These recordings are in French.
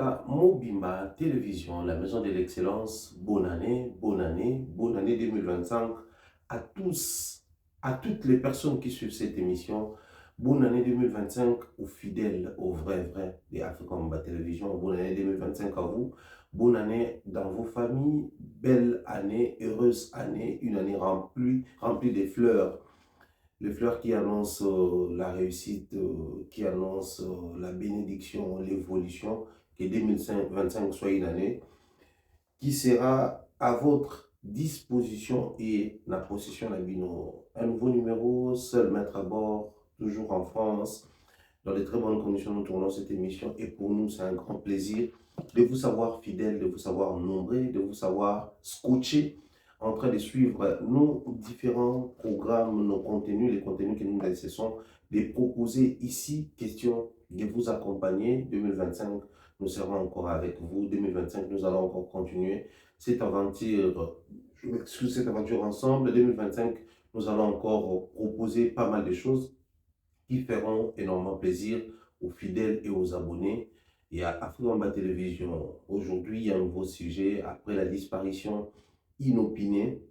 Voilà, Mobimba Télévision, la maison de l'excellence. Bonne année 2025 à tous, à toutes les personnes qui suivent cette émission. Bonne année 2025 aux fidèles, aux vrais de Africa Mobimba Télévision. Bonne année 2025 à vous. Bonne année dans vos familles. Belle année, heureuse année, une année remplie de fleurs. Les fleurs qui annoncent la réussite, qui annoncent la bénédiction, l'évolution, que 2025 soit une année qui sera à votre disposition et la possession d'Abino. Un nouveau numéro, seul maître à bord, toujours en France. Dans de très bonnes conditions, nous tournons cette émission et pour nous, c'est un grand plaisir de vous savoir fidèle, de vous savoir nombreux, de vous savoir scotché en train de suivre nos différents programmes, nos contenus, les contenus que nous nécessitons de proposer ici. Question de vous accompagner. 2025, nous serons encore avec vous. 2025, nous allons encore continuer cette aventure. Je m'excuse, cette aventure ensemble. 2025, nous allons encore proposer pas mal de choses qui feront énormément plaisir aux fidèles et aux abonnés. Et à Africa Mobimba Télévision, aujourd'hui, il y a un nouveau sujet. Après la disparition inopinée,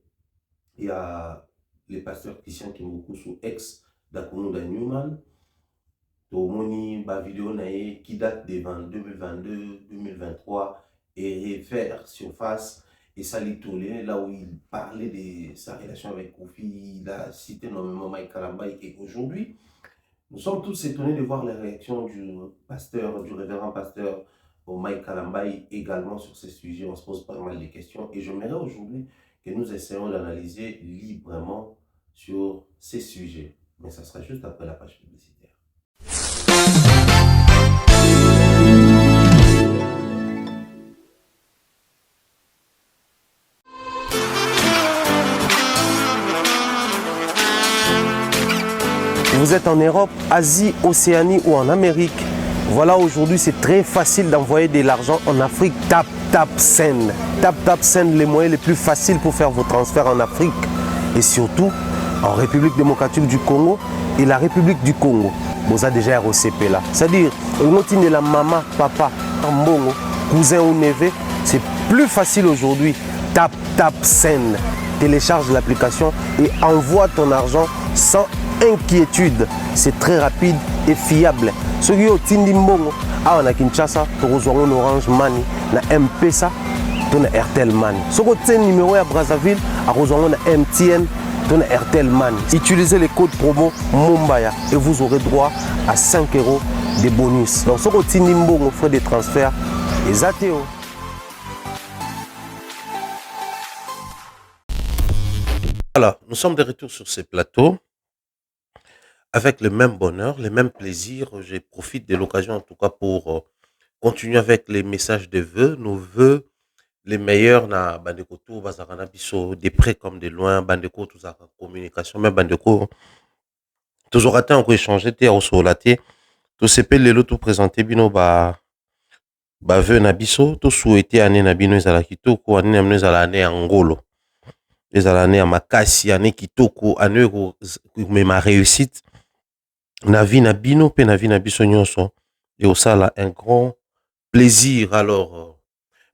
il y a le pasteur Christian Kimbukusu, ex d'Akoumouda Newman. Tomoni, ba vidéo nae qui date de 2022-2023 et refaire surface et Salitolé, là où il parlait de sa relation avec Kofi, il a cité nommément Mike Kalambay. Et aujourd'hui, nous sommes tous étonnés de voir les réactions du pasteur, du révérend pasteur Mike Kalambay également sur ces sujets. On se pose pas mal de questions et j'aimerais aujourd'hui que nous essayons d'analyser librement sur ces sujets. Mais ça sera juste après la page publicitaire. Vous êtes en Europe, Asie, Océanie ou en Amérique. Voilà, aujourd'hui, c'est très facile d'envoyer de l'argent en Afrique. Tap Send. Tap Send, les moyens les plus faciles pour faire vos transferts en Afrique. Et surtout, en République démocratique du Congo et la République du Congo. Vous avez déjà ROCP là. C'est-à-dire, de la maman, papa, mbongo, cousin ou neveu, c'est plus facile aujourd'hui. Tap Send. Télécharge l'application et envoie ton argent sans inquiétude. C'est très rapide et fiable. Ceux qui ont Tindi Mbongo, à Kinshasa, tu reçois un Orange Money, na M-Pesa, tu as Airtel Money. Ceux qui ont un numéro à Brazzaville, à reçoit un MTN, tu as Airtel Money. Utilisez les codes promo Mumbaya et vous aurez droit à 5 € de bonus. Donc, ceux qui ont Tindi Mbongo, frais de transfert, et Zateo. Voilà, nous sommes de retour sur ces plateaux avec le même bonheur, les mêmes plaisirs. Je profite de l'occasion en tout cas pour continuer avec les messages de vœux, nos vœux les meilleurs na bandeko tout bazarana biso de près comme de loin, bandeko tout ça communication, même bandeko toujours atteint on échanger té au solaté, tout s'appelle les tout présenter bino ba vœux na biso, tout souhaiter année na bino ezala kitoko, année na bino ezala année angolo. Ezala année à makasi, année kitoko, année mais ma réussite. Na vie na bino pe na vie na biso nyonso et au sala un grand plaisir. Alors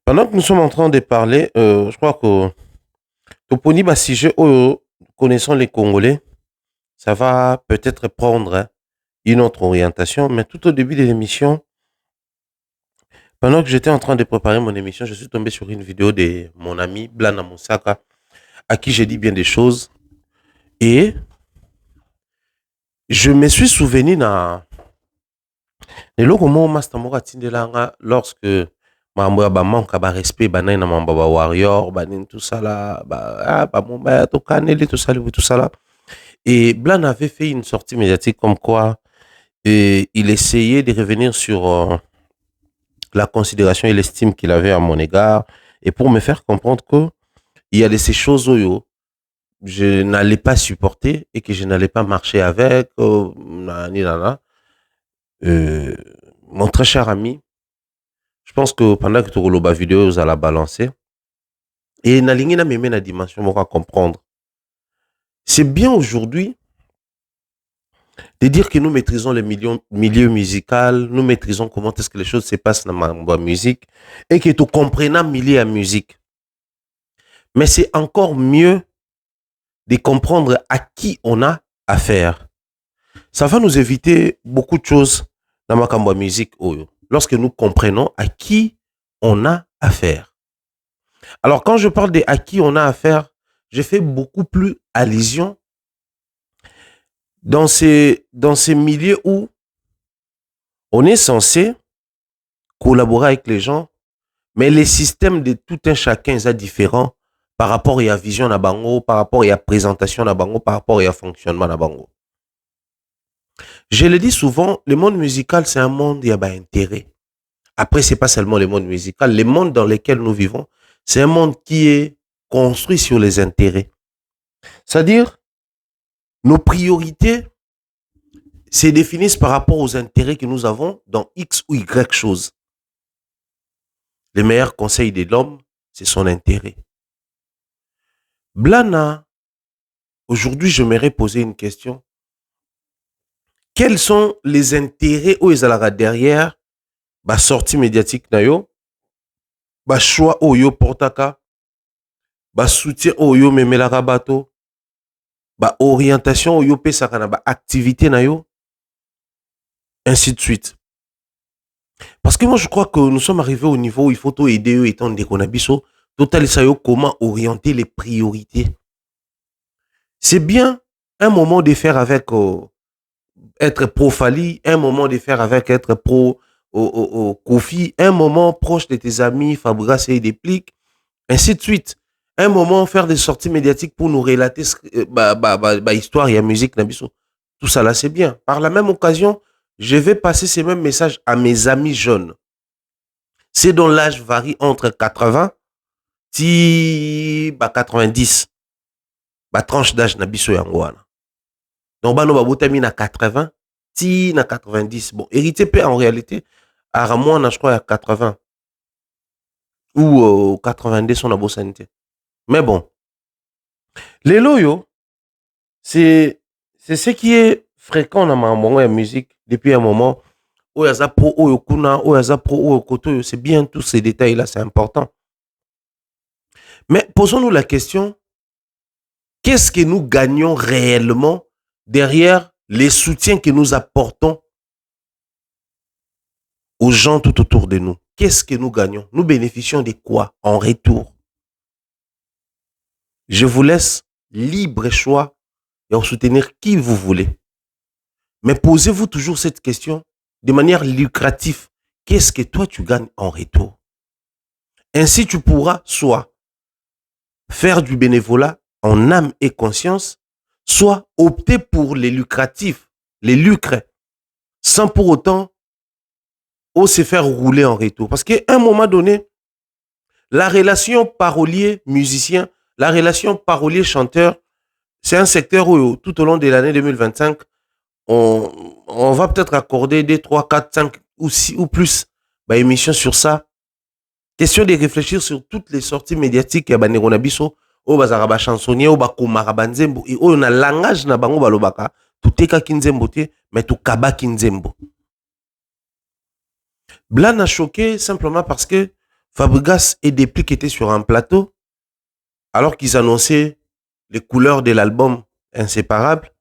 pendant que nous sommes en train de parler, je crois que Toponi ba sujet connaissant les Congolais, ça va peut-être prendre une autre orientation, mais tout au début de l'émission, pendant que j'étais en train de préparer mon émission, je suis tombé sur une vidéo de mon ami Blana Moussaka à qui j'ai dit bien des choses et je me suis souvenu na lelo comment master moko atindelanga lorsque mambo ya bamanka respect banai na mambo ba warrior banini tout ça là ba momba to kaneli tout ça là et Blan avait fait une sortie médiatique comme quoi il essayait de revenir sur la considération et l'estime qu'il avait à mon égard et pour me faire comprendre que il y a de ces choses où je n'allais pas supporter et que je n'allais pas marcher avec mon très cher ami. Je pense que pendant que tu roules la vidéo, vous allez la balancer. Et na lingi na meme na dimension, on va comprendre. C'est bien aujourd'hui de dire que nous maîtrisons le milieu musical, nous maîtrisons comment est-ce que les choses se passent dans la musique et que tu comprenons milieu à musique. Mais c'est encore mieux de comprendre à qui on a affaire. Ça va nous éviter beaucoup de choses dans ma musique lorsque nous comprenons à qui on a affaire. Alors quand je parle de à qui on a affaire, je fais beaucoup plus allusion dans ces milieux où on est censé collaborer avec les gens, mais les systèmes de tout un chacun est différent par rapport à la vision na bango, par rapport à la présentation na bango, par rapport à la fonctionnement na bango. Je le dis souvent, le monde musical, c'est un monde, il y a intérêt. Après, c'est pas seulement le monde musical, le monde dans lequel nous vivons, c'est un monde qui est construit sur les intérêts. C'est-à-dire, nos priorités se définissent par rapport aux intérêts que nous avons dans X ou Y choses. Le meilleur conseil de l'homme, c'est son intérêt. Blana, aujourd'hui, j'aimerais poser une question. Quels sont les intérêts où ils allaient derrière la sortie médiatique na yo, le choix où yo portaka, le soutien où yo memelaka bato, la orientation où yo pesaka na ba activité na yo, ainsi de suite. Parce que moi, je crois que nous sommes arrivés au niveau où il faut tout aider eux étant des konabiso, total ça yo comment orienter les priorités. C'est bien un moment de faire avec être pro Fali, un moment de faire avec être pro Kofi, un moment proche de tes amis, Fabregas et Déplique, ainsi de suite. Un moment faire des sorties médiatiques pour nous relater histoire et la musique. Tout ça là, c'est bien. Par la même occasion, je vais passer ces mêmes messages à mes amis jeunes. C'est dont l'âge varie entre 80 et 90. La tranche d'âge nabiso yangoana. Donc, bah, nous, na 80, ti na 90. Bon, hérité P en réalité, à Ramon, je crois, à 80. Ou 90 son abo sanité. Mais bon. Les loyaux, c'est ce qui est fréquent dans ma musique depuis un moment. Oyaza pro, oyokuna, oyaza pro, oyokoto, c'est bien tous ces détails-là, c'est important. Mais posons-nous la question, qu'est-ce que nous gagnons réellement derrière les soutiens que nous apportons aux gens tout autour de nous? Qu'est-ce que nous gagnons? Nous bénéficions de quoi en retour? Je vous laisse libre choix et en soutenir qui vous voulez. Mais posez-vous toujours cette question de manière lucrative. Qu'est-ce que toi tu gagnes en retour? Ainsi, tu pourras soit faire du bénévolat en âme et conscience, soit opter pour les lucratifs, les lucres, sans pour autant se faire rouler en retour. Parce qu'à un moment donné, la relation parolier-musicien, la relation parolier-chanteur, c'est un secteur où tout au long de l'année 2025, on va peut-être accorder 2, 3, 4, 5 ou 6 ou plus émissions sur ça. Question de réfléchir sur toutes les sorties médiatiques ya banero biso o bazaka ba chansonnier o ba komaka banzembo et o na langage na bango balobaka tuteka kinzembo te mais tu kaba kinzembo. Blan a choqué simplement parce que Fabregas et Déplique étaient sur un plateau alors qu'ils annonçaient les couleurs de l'album Inséparable.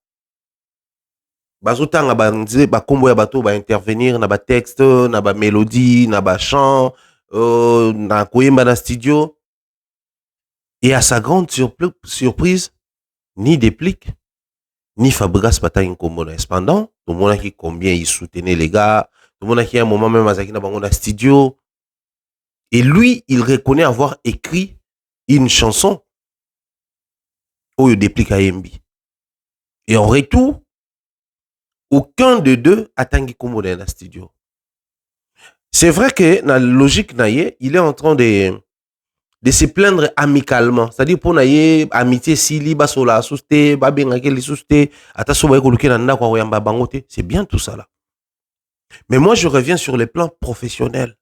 Bazotanga ba kombo ya bato ba intervenir na ba texte, na ba mélodie, na ba chant, na koyemba na studio. Et à sa grande surprise, ni Déplique, ni Fabregas bataille kombo na cependant, tout le monde qui combien il soutenait les gars, tout le monde qui à un moment même azaki na bango na studio. Et lui, il reconnaît avoir écrit une chanson Oyo Déplique à Yembi. Et en retour, aucun de deux a tangi kombo na studio. C'est vrai que dans la logique naie, il est en train de se plaindre amicalement. C'est-à-dire pour naie amitié sili basola souste, babengake li souste, ataso ba ekoluke na ndako wa yamba bangote, c'est bien tout ça là. Mais moi je reviens sur le plan professionnel.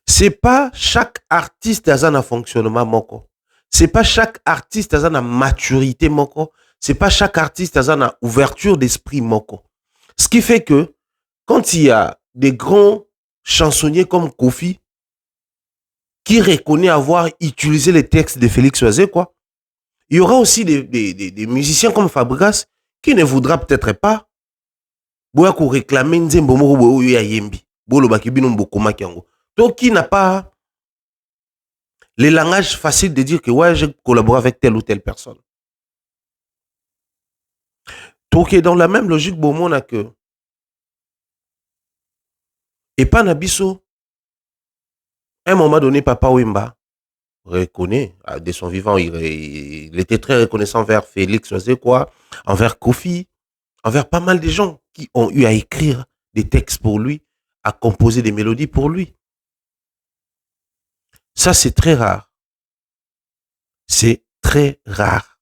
C'est pas chaque artiste a un fonctionnement moko. C'est pas chaque artiste a une maturité moko. c'est pas chaque artiste a une ouverture d'esprit moko. Ce qui fait que quand il y a des grands chansonniers comme Kofi qui reconnaît avoir utilisé les textes de Félix Oise, quoi, il y aura aussi des musiciens comme Fabregas qui ne voudra peut-être pas réclamer nzembo moko boyo ya yembi. Bolo bakibino mbokoma kiango. Donc qui n'a pas les langages faciles de dire que ouais, j'ai collaboré avec telle ou telle personne. Donc dans la même logique, bon, on a que et pas nabiso. À un moment donné, Papa Wemba reconnaît, de son vivant, il était très reconnaissant envers Félix, quoi, envers Kofi, envers pas mal de gens qui ont eu à écrire des textes pour lui, à composer des mélodies pour lui. Ça, c'est très rare. C'est très rare.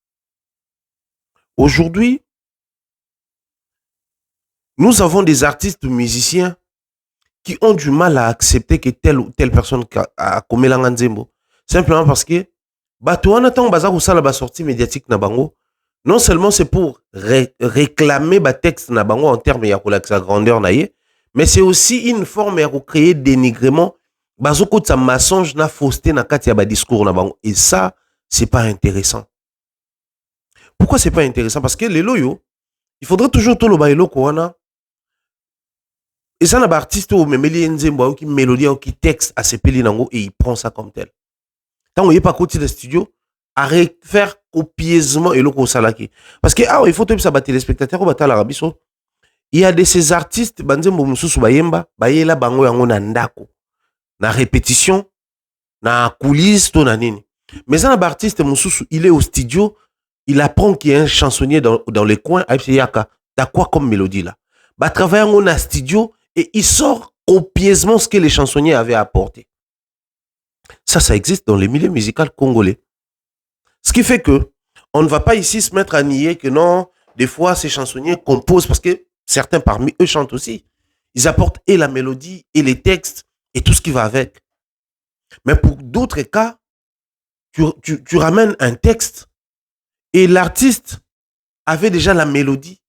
Aujourd'hui, nous avons des artistes ou musiciens qui ont du mal à accepter que telle ou telle personne a commis l'anganzembo. Simplement parce que, on attend la sortie médiatique na bango. Non seulement c'est pour réclamer le texte na bango en termes de sa grandeur, mais c'est aussi une forme de créer dénigrement. Bazoko de sa mensonge na fausseté na kati ya ba discours na bango. Et ça, c'est pas intéressant. Pourquoi c'est pas intéressant? Parce que les loyo, il faudrait toujours tout le bailo koana. Et ça, n'a artiste ou même qui mélodie ou qui texte à ses peli nango et il prend ça comme tel. Tant qu'il n'y a pas côté de studio, à faire copieusement et le salaki. Parce que il faut que ça batte les spectateurs ou batte l'Arabie. Il y a de ces artistes, banzembo mususu bayemba, bayela bango yango na ndako, na répétition, na coulisse, to na nini. Mais un artiste mususu, il est au studio, il apprend qu'il y a un chansonnier dans les coins, t'as quoi comme mélodie là? Bah travaille en un studio et il sort copieusement ce que les chansonniers avaient apporté. Ça existe dans les milieux musicaux congolais. Ce qui fait que on ne va pas ici se mettre à nier que non, des fois ces chansonniers composent parce que certains parmi eux chantent aussi. Ils apportent et la mélodie et les textes et tout ce qui va avec. Mais pour d'autres cas, tu ramènes un texte et l'artiste avait déjà la mélodie,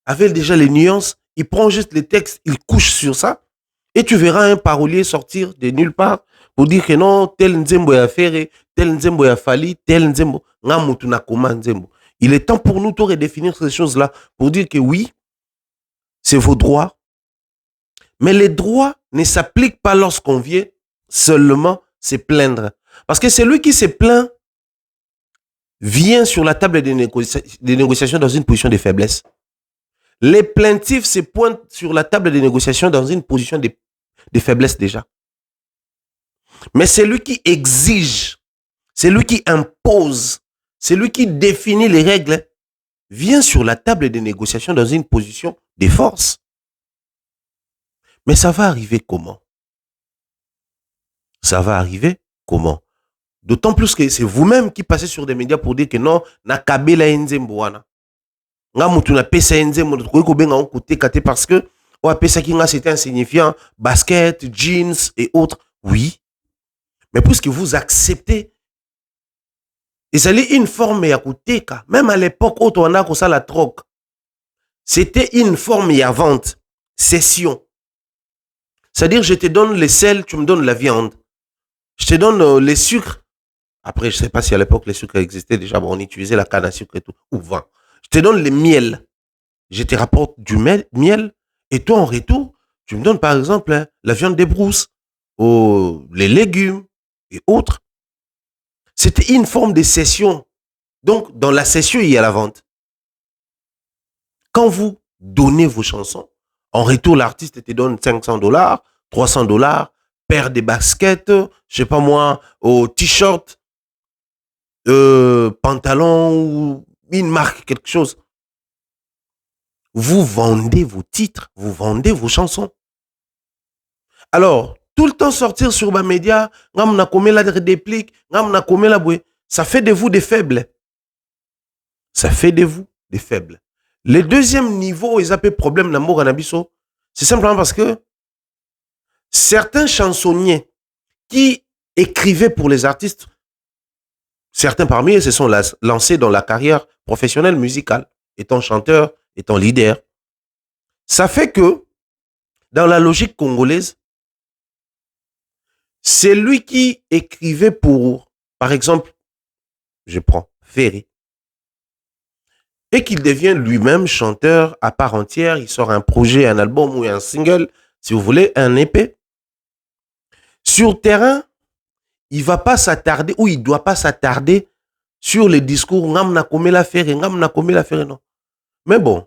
avait déjà les nuances, il prend juste les textes, il couche sur ça et tu verras un parolier sortir de nulle part pour dire que non, tel nzembo ya ferré, tel nzembo ya fali, tel nzembo, ngamutu na koma nzembo. Il est temps pour nous de redéfinir ces choses-là pour dire que oui, c'est vos droits, mais les droits ne s'appliquent pas lorsqu'on vient seulement se plaindre. Parce que celui qui se plaint vient sur la table des négociations dans une position de faiblesse. Les plaintifs se pointent sur la table des négociations dans une position de faiblesse déjà. Mais c'est lui qui exige, c'est lui qui impose, c'est lui qui définit les règles, vient sur la table des négociations dans une position de force. Mais ça va arriver comment? Ça va arriver comment? D'autant plus que c'est vous-même qui passez sur des médias pour dire que non, na kabela nzembo wana. Nga mutu na pesa nzembo ko benga on côté katé parce que wa pesa ki nga c'était insignifiant, basket, jeans et autres. Oui. Mais puisque vous acceptez, et c'est une forme ya kuteka, même à l'époque où on a ça la troc. C'était une forme ya vente, cession. C'est-à-dire je te donne les sels, tu me donnes la viande. Je te donne les sucres. Après, je ne sais pas si à l'époque les sucres existaient déjà, bon, on utilisait la canne à sucre et tout, ou vin. Je te donne les miels. Je te rapporte du miel, et toi en retour, tu me donnes par exemple la viande des brousses, ou les légumes et autres. C'était une forme de cession. Donc, dans la cession, il y a la vente. Quand vous donnez vos chansons, en retour, l'artiste te donne $500, $300, paire de baskets, je sais pas moi, au t-shirt, pantalon ou une marque, quelque chose. Vous vendez vos titres, vous vendez vos chansons. Alors, tout le temps sortir sur ma média, ça fait de vous des faibles. Ça fait de vous des faibles. Le deuxième niveau, ils appellent problème d'amour en abisso, c'est simplement parce que certains chansonniers qui écrivaient pour les artistes, Certains parmi eux se sont lancés dans la carrière professionnelle musicale, étant chanteur, étant leader. Ça fait que, dans la logique congolaise, c'est lui qui écrivait pour, par exemple, je prends Ferry, et qu'il devient lui-même chanteur à part entière. Il sort un projet, un album ou un single, si vous voulez, un EP. Sur terrain, il ne va pas s'attarder, ou il ne doit pas s'attarder sur les discours Ngamna Komela Ferry, Ngamna Komela Ferry, non. Mais bon,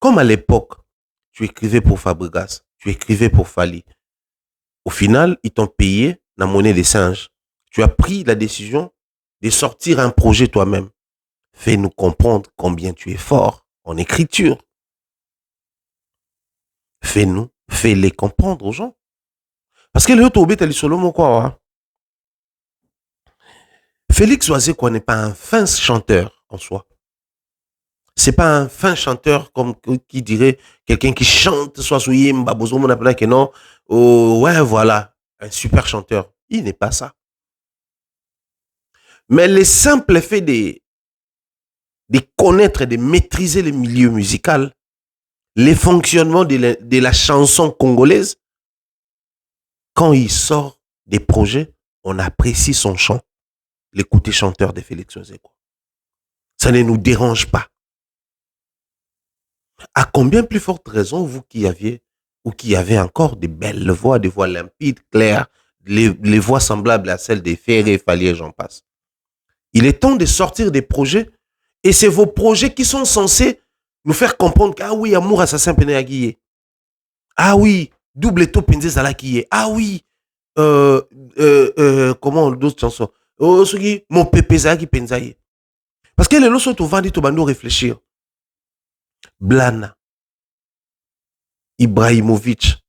comme à l'époque, tu écrivais pour Fabregas, tu écrivais pour Fali. Au final, ils t'ont payé la monnaie des singes. Tu as pris la décision de sortir un projet toi-même. Fais-nous comprendre combien tu es fort en écriture. Fais-les comprendre aux gens. Parce que le Tobé t'a dit solo quoi. Félix Oazekwa n'est pas un fin chanteur en soi. C'est pas un fin chanteur comme qui dirait quelqu'un qui chante soit souillé mbabozo mon appelé que non. Oh, ouais voilà, un super chanteur. Il n'est pas ça. Mais le simple fait de connaître et de maîtriser le milieu musical, les fonctionnements de la chanson congolaise, quand il sort des projets, on apprécie son chant. L'écouter chanteur de Félix Oazekwa. Ça ne nous dérange pas. À combien plus forte raison, vous qui aviez ou qui avez encore des belles voix, des voix limpides, claires, les voix semblables à celles des Ferré, Falier, j'en passe. Il est temps de sortir des projets et c'est vos projets qui sont censés nous faire comprendre que, ah oui, Amour Assassin Peneaguiye. Ah oui, Double Eto Penze Zalakiye. Ah oui, comment d'autres chansons? Oh, mon Pépé Zaki Penzaye. Parce que les lots sont au vent dit au réfléchir. Blana, Ibrahimovic,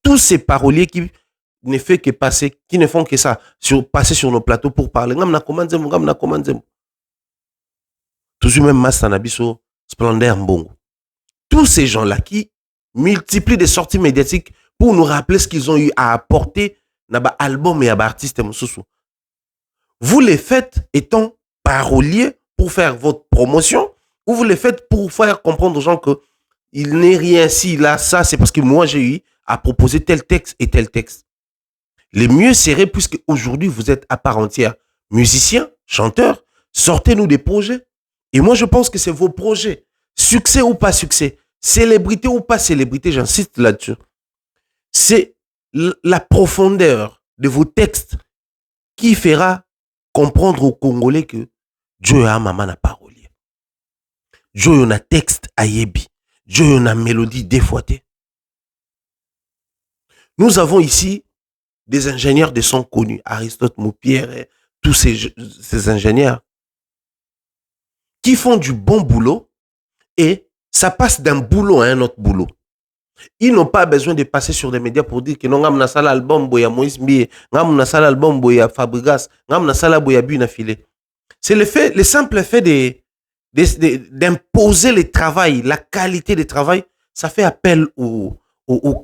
tous ces paroliers qui ne font que passer, qui ne font que ça, passer sur nos plateaux pour parler. Toujours même Mastanabiso, Splendeur Mbongo. Tous ces gens-là qui multiplient des sorties médiatiques pour nous rappeler ce qu'ils ont eu à apporter dans l'album et à l'artiste. Vous les faites étant paroliers pour faire votre promotion ou vous les faites pour faire comprendre aux gens que il n'est rien si là, ça, c'est parce que moi j'ai eu à proposer tel texte et tel texte. Le mieux serait, puisque aujourd'hui vous êtes à part entière musicien, chanteur, sortez-nous des projets. Et moi je pense que c'est vos projets, succès ou pas succès, célébrité ou pas célébrité, j'insiste là-dessus. C'est la profondeur de vos textes qui fera comprendre aux Congolais que Dieu a maman na parolier. Dieu a texte à yebi. Dieu a mélodie défouattée. Nous avons ici des ingénieurs de son connus, Aristote Moupierre et tous ces ingénieurs qui font du bon boulot et ça passe d'un boulot à un autre boulot. Ils n'ont pas besoin de passer sur des médias pour dire que non, ngam sala album boya Moïse Mbie, ngam sala album boya Fabregas, ngam sala boya Buna Filé. C'est le simple fait d'imposer le travail, la qualité du travail, ça fait appel aux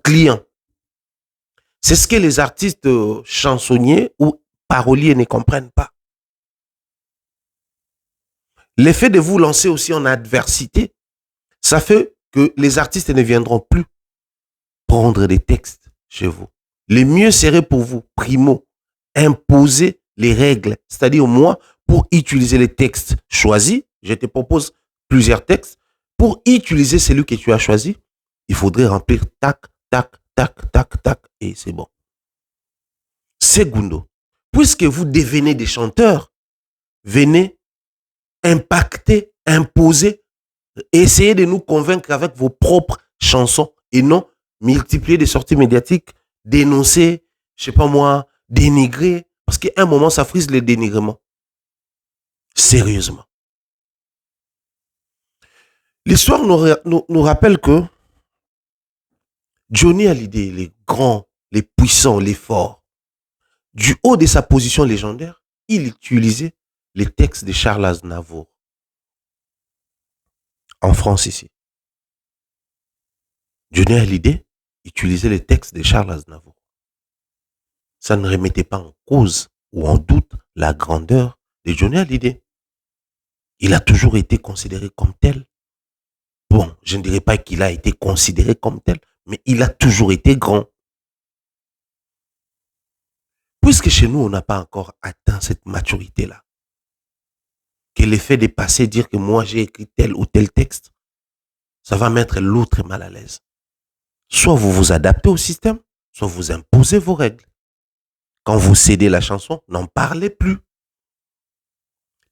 clients. C'est ce que les artistes chansonniers ou paroliers ne comprennent pas. L'effet de vous lancer aussi en adversité, ça fait que les artistes ne viendront plus prendre des textes chez vous. Le mieux serait pour vous, primo, imposer les règles. C'est-à-dire, moi, pour utiliser les textes choisis, je te propose plusieurs textes. Pour utiliser celui que tu as choisi, il faudrait remplir tac, tac, tac, tac, tac, et c'est bon. Segundo, puisque vous devenez des chanteurs, venez impacter, imposer, essayez de nous convaincre avec vos propres chansons et non multiplier des sorties médiatiques, dénoncer, je sais pas moi, dénigrer, parce qu'à un moment, ça frise le dénigrement. Sérieusement. L'histoire nous rappelle que Johnny Hallyday, les grands, les puissants, les forts, du haut de sa position légendaire, il utilisait les textes de Charles Aznavour. En France ici. Johnny Hallyday, utilisait les textes de Charles Aznavour. Ça ne remettait pas en cause ou en doute la grandeur de Johnny Hallyday. Il a toujours été considéré comme tel. Bon, je ne dirais pas qu'il a été considéré comme tel, mais il a toujours été grand. Puisque chez nous, on n'a pas encore atteint cette maturité-là, que l'effet de passer, dire que moi j'ai écrit tel ou tel texte, ça va mettre l'autre mal à l'aise. Soit vous vous adaptez au système, soit vous imposez vos règles. Quand vous cédez la chanson, n'en parlez plus.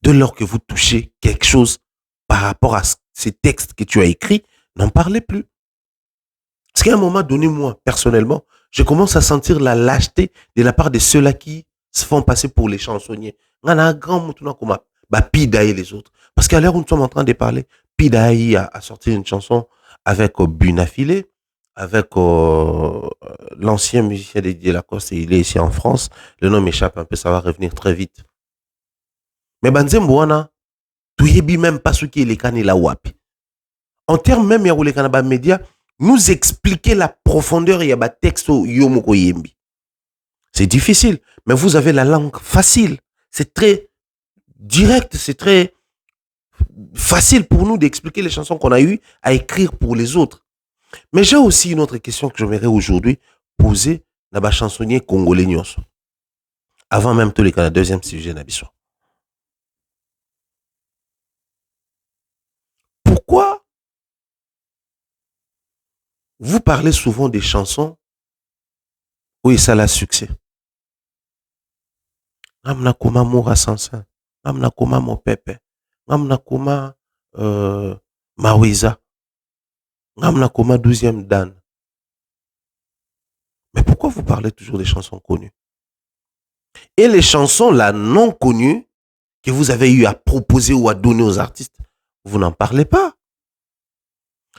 Dès lors que vous touchez quelque chose par rapport à ces textes que tu as écrits, n'en parlez plus. Parce qu'à un moment donné, moi, personnellement, je commence à sentir la lâcheté de la part de ceux-là qui se font passer pour les chansonniers. On a un grand mouton comme Pida et les autres. Parce qu'à l'heure où nous sommes en train de parler, Pida a sorti une chanson avec Bunafilé, avec l'ancien musicien de Didier Lacoste, et il est ici en France. Le nom m'échappe un peu, ça va revenir très vite. Mais Banzemboana, tu yebi même pas ce qui est les cannes la wapi. En termes même, il y a les cannes médias, nous expliquer la profondeur, il y a des textes yomoko yembi. C'est difficile, mais vous avez la langue facile. C'est très direct, c'est très facile pour nous d'expliquer les chansons qu'on a eues à écrire pour les autres. Mais j'ai aussi une autre question que j'aimerais aujourd'hui poser à la chansonnier congolais nyonso. Avant même tous les cas, le deuxième sujet n'abisso. Pourquoi vous parlez souvent des chansons où ça a succès? Amna koma Moura Sansin, amna koma Mopepe, amna koma Mawiza, amna koma 12e Dan. Mais pourquoi vous parlez toujours des chansons connues? Et les chansons là non connues que vous avez eu à proposer ou à donner aux artistes, vous n'en parlez pas.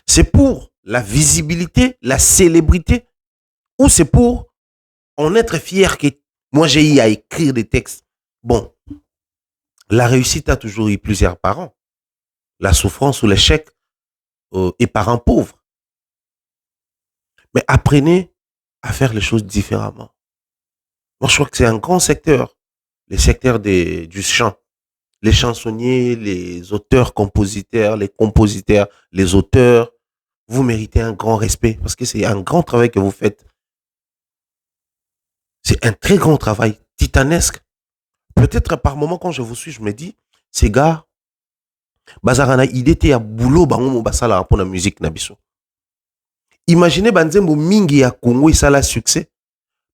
C'est pour la visibilité, la célébrité, ou c'est pour en être fier que moi j'ai eu à écrire des textes. Bon, la réussite a toujours eu plusieurs parents. La souffrance ou l'échec est parent pauvre. Mais apprenez à faire les choses différemment. Moi, je crois que c'est un grand secteur, le secteur du chant. Les chansonniers, les auteurs, compositeurs, les auteurs, vous méritez un grand respect parce que c'est un grand travail que vous faites. C'est un très grand travail, titanesque. Peut-être par moment, quand je vous suis, je me dis, ces gars, bazarana idée à boulot, bango basala pour la musique nabiso. Imaginez banzembo mingi ya Congo et ça la succès.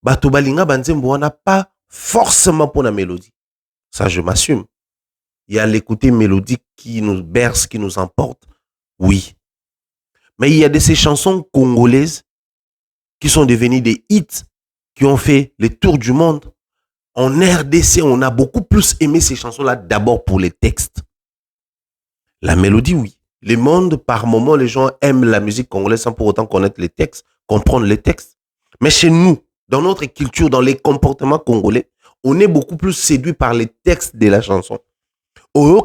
Bato balinga banzembo on n'a pas forcément pour la mélodie. Ça, je m'assume. Il y a l'écouter mélodique qui nous berce, qui nous emporte. Oui. Mais il y a de ces chansons congolaises qui sont devenues des hits, qui ont fait le tour du monde. En RDC, on a beaucoup plus aimé ces chansons-là d'abord pour les textes. La mélodie, oui. Le monde, par moment, les gens aiment la musique congolaise sans pour autant connaître les textes, comprendre les textes. Mais chez nous, dans notre culture, dans les comportements congolais, on est beaucoup plus séduit par les textes de la chanson. En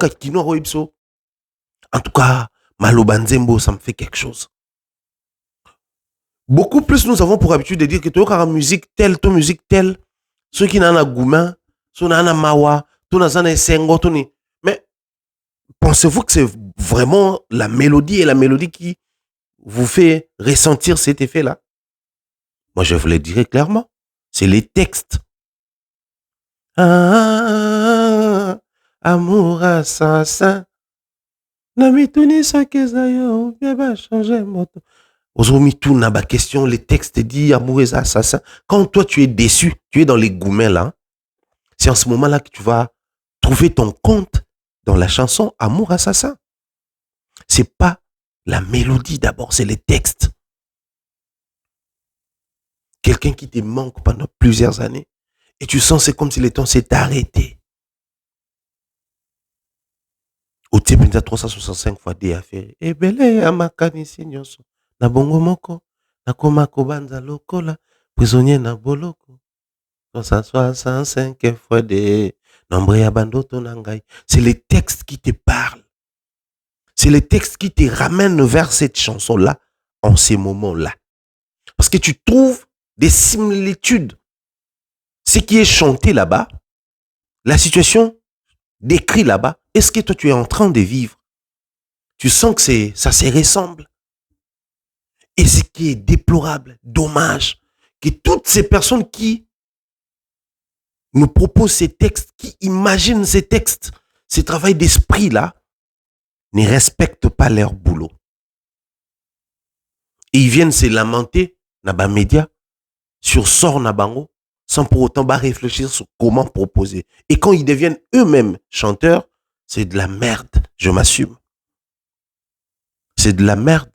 tout cas, Maloba Nzembo, ça me fait quelque chose. Beaucoup plus, nous avons pour habitude de dire que tu as une musique telle, ton musique telle, ceux qui n'ont pas gouma, ceux qui n'ont pas mawa, ceux qui n'ont pas sengo, mais pensez-vous que c'est vraiment la mélodie et la mélodie qui vous fait ressentir cet effet-là? Moi, je vous le dirai clairement, c'est les textes. Amour assassin. Namituni sakezayo, bien va changer moto. Aujourd'hui, tout n'a pas question, les textes disent amour et assassin. Quand toi tu es déçu, tu es dans les goumets là, c'est en ce moment-là que tu vas trouver ton compte dans la chanson Amour assassin. C'est pas la mélodie d'abord, c'est les textes. Quelqu'un qui te manque pendant plusieurs années et tu sens c'est comme si le temps s'est arrêté. Au type 365 fois des affaires. Et belé amakani sinyoso. Na bongo moko. Na koma kobanza lokola. Prisonnier na boloko. 365 fois des. Nombre ya bandoto nangai. C'est les textes qui te parlent. C'est les textes qui te ramènent vers cette chanson-là en ces moments-là. Parce que tu trouves des similitudes. Ce qui est chanté là-bas, la situation décrite là-bas, est-ce que toi tu es en train de vivre? Tu sens que ça se ressemble. Et ce qui est déplorable, dommage, que toutes ces personnes qui nous proposent ces textes, qui imaginent ces textes, ce travail d'esprit-là, ne respectent pas leur boulot. Et ils viennent se lamenter dans les médias, sur sort na bango, sans pour autant réfléchir sur comment proposer. Et quand ils deviennent eux-mêmes chanteurs, c'est de la merde, je m'assume. C'est de la merde.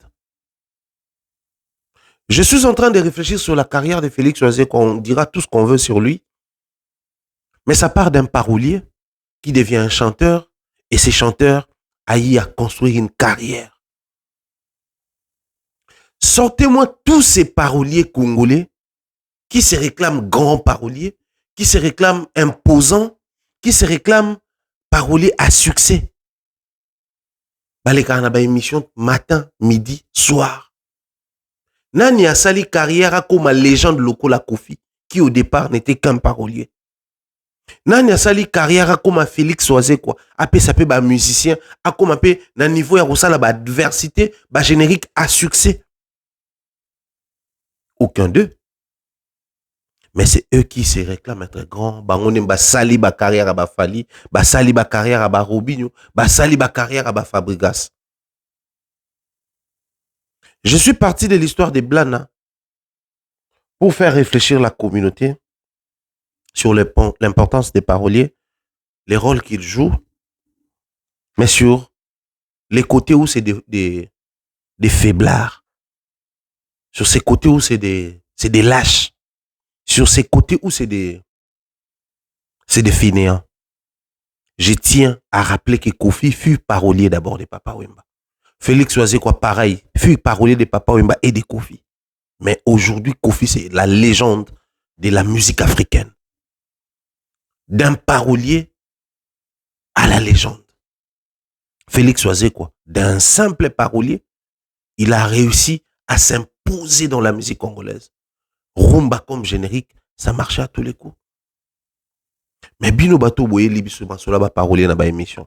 Je suis en train de réfléchir sur la carrière de Félix Oisé, qu'on dira tout ce qu'on veut sur lui. Mais ça part d'un parolier qui devient un chanteur, et ces chanteurs aillent à construire une carrière. Sortez-moi tous ces paroliers congolais qui se réclament grands paroliers, qui se réclament imposants, qui se réclament paroliers à succès. Baleka na ba émission matin, midi, soir. Nani a sali carrière comme la légende lokola Kofi, qui au départ n'était qu'un parolier. Nani a sali carrière comme Félix Oisé quoi, apé sapé ba musicien, a comme apé na niveau ya rosala ba adversité, ba générique à succès. Aucun d'eux. Mais c'est eux qui se réclament être grands. Bangoné ba sali ba carrière à ba Fali, ba sali ba carrière à ba Robinho, ba sali ba carrière à ba Fabregas. Je suis parti de l'histoire des Blana pour faire réfléchir la communauté sur l'importance des paroliers, les rôles qu'ils jouent, mais sur les côtés où c'est des faiblards, sur ces côtés où c'est des lâches, sur ces côtés où c'est des fainéants. Je tiens à rappeler que Kofi fut parolier d'abord de Papa Wemba. Félix Oisé quoi pareil, fut parolier de Papa Wemba et de Kofi. Mais aujourd'hui, Kofi, c'est la légende de la musique africaine. D'un parolier à la légende. Félix Oisé quoi, d'un simple parolier, il a réussi à s'imposer dans la musique congolaise. Rumba comme générique, ça marchait à tous les coups. Mais Bino Bato Boye Libiso Masola ba parolier na ba émission.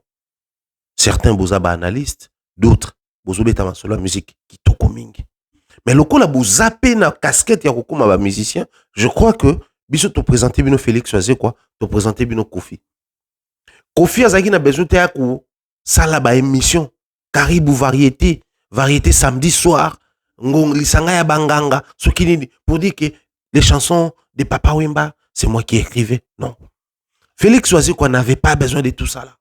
Certains boza ba analystes, d'autres bozo beta masola musique qui toko mingi. Mais le coup la bo zappé na casquette ya kokoma ba musicien, je crois que biso te présenter Bino Félix Oisé quoi, te présenter Bino Kofi. Kofi azaki na besoin te ya ko sala ba émission, Caribou variété samedi soir, ngong lisanga ya banganga, sokini pour dire que les chansons de Papa Wemba, c'est moi qui écrivais. Non. Félix Oisé quoi n'avait pas besoin de tout ça là.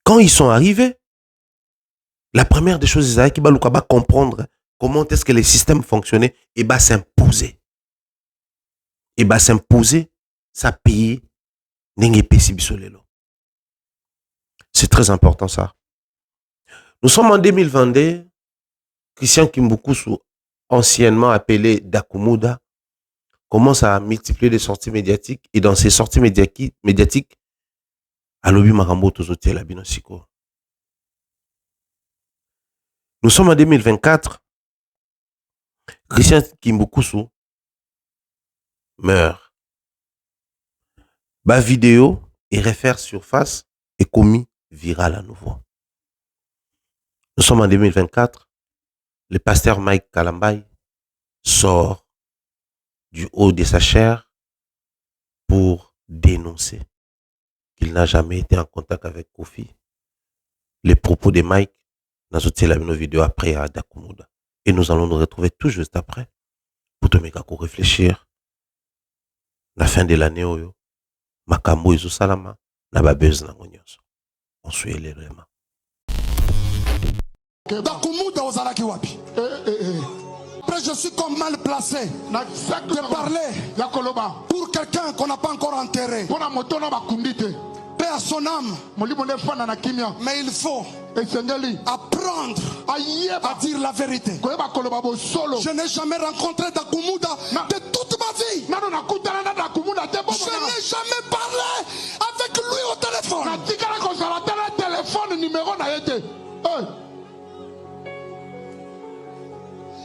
Quand ils sont arrivés, la première des choses, c'est qu'ils va comprendre comment est-ce que les systèmes fonctionnaient et bah s'imposer. Et bah s'imposer, ça paye n'engé pesi bisolelo. C'est très important ça. Nous sommes en 2022. Christian Kimboukousou, anciennement appelé Dakumuda, commence à multiplier des sorties médiatiques. Et dans ces sorties médiatiques, Alobi Marambo Tozoté la Binosiko. Nous sommes en 2024. Christian Kimboukousou meurt. Ba vidéo et réfère surface est commis viral à nouveau. Nous sommes en 2024. Le pasteur Mike Kalambay sort du haut de sa chair pour dénoncer qu'il n'a jamais été en contact avec Kofi. Les propos de Mike, nous avons la vidéo après à Dakumuda. Et nous allons nous retrouver tout juste après pour te mettre à réfléchir. La fin de l'année, Makambo Izo Salama, Nababez Nangonyos. On suit les réma. Dakumuda ozalaki wapi? Après, je suis comme mal placé de parler pour quelqu'un qu'on n'a pas encore enterré. Paix à son âme. Mais il faut apprendre à dire la vérité. Je n'ai jamais rencontré Dakumuda de toute ma vie. Je n'ai jamais parlé avec lui au téléphone.